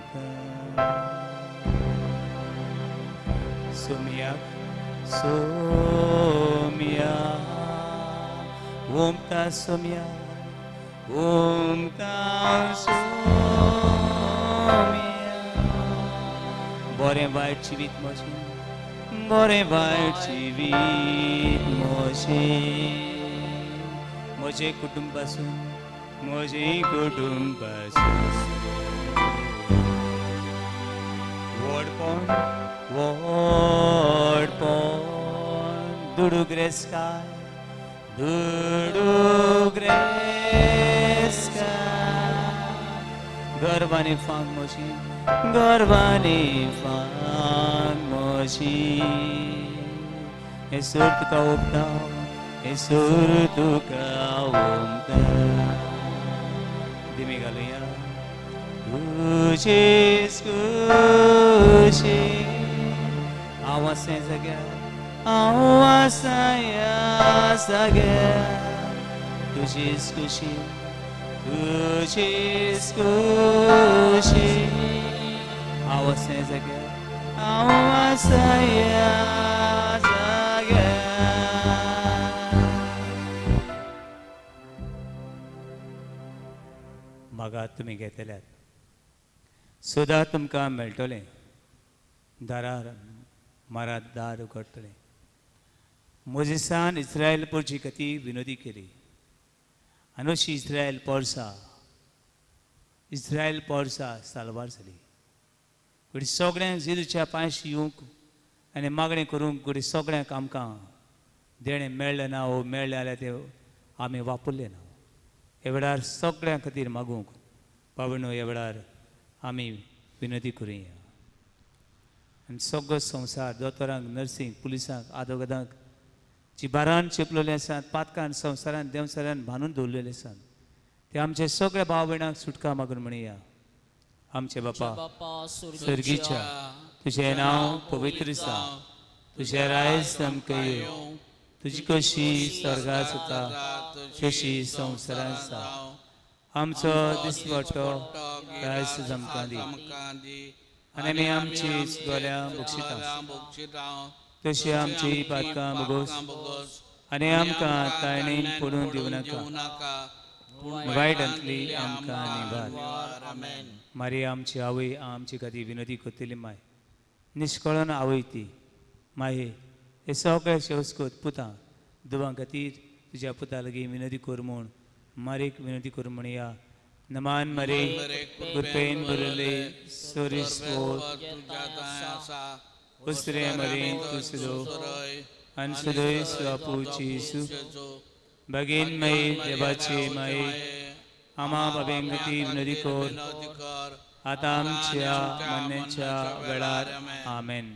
Somya Somya Om ta Somya Om ta Somya Bore vai chivit moji Bore vai chivit Moje kutumbasun Word pond Dudu greska Garvani fang moji Esurtu ka uptao Esurtu ka umtao Dimigaluya Kuchis Awasya saga Kuchis Awasya saga मागा तुम्ही घेतल्यात सुद्धा तुमकां मेळटलें दारार मारात दार उगडटलें मोजेसान इस्रायल पुरची कती विनोदी केली आनी अशी इस्रायल पोरसा सालवार जाली घडी सगळ्यांक जेजूच्या पांयशी येवंक आनी मागणें करूंक घडी सगळ्यांक आमकां देणें मेळ्ळें ना वो मेळ्ळें जाल्यार तें आमी वापरलें ना हे वेळार सगळ्यां खातीर मागूंक पावणो हे वेळार आमी विनंती करुया आनी सगळो संवसार दोतोरांक नर्सींक पुलिसांक आदोगादांक जी बारान चेपलेलीं आसात पातकान संवसारान देंवसारान बांदून दवरलेले आसात ते आमचे सगळे भाव भयणांक सुटका मागून म्हणया आमचे बापा सर्गीच्या तुझें नांव पवित्र जावं तुझें राय सामकें येवं तुजी कशी स्वर्गांत जाता तशी संवसारांत जावं आमचो दिसवटो रायस आमकां दी आनी आमी आमची गोल्यां बक्षिता तशी आमची पातकां बोगोस आनी आमकां ताळणेन पडून दिवं नाका वायटांतली आमकां निवार मारी आमची आवय आमची खातीर विनोदी करतली माय निश्कळून आवय ती माये हे सगळे शेवस्कोत पुतां दुवां खातीर तुज्या पुता लागीं विनोदी कर म्हूण मारेक विनोदी कर म्हणया नमान मरे गुरपेन बरले सोरीस पोर उसरे मरे तुसदो अनसदोय स्वापूची सु बेगिनमयी देवाचीमयी आमा बबेंगती नदीकोर आतामच्या मन्नेच्या वेळार आमेन.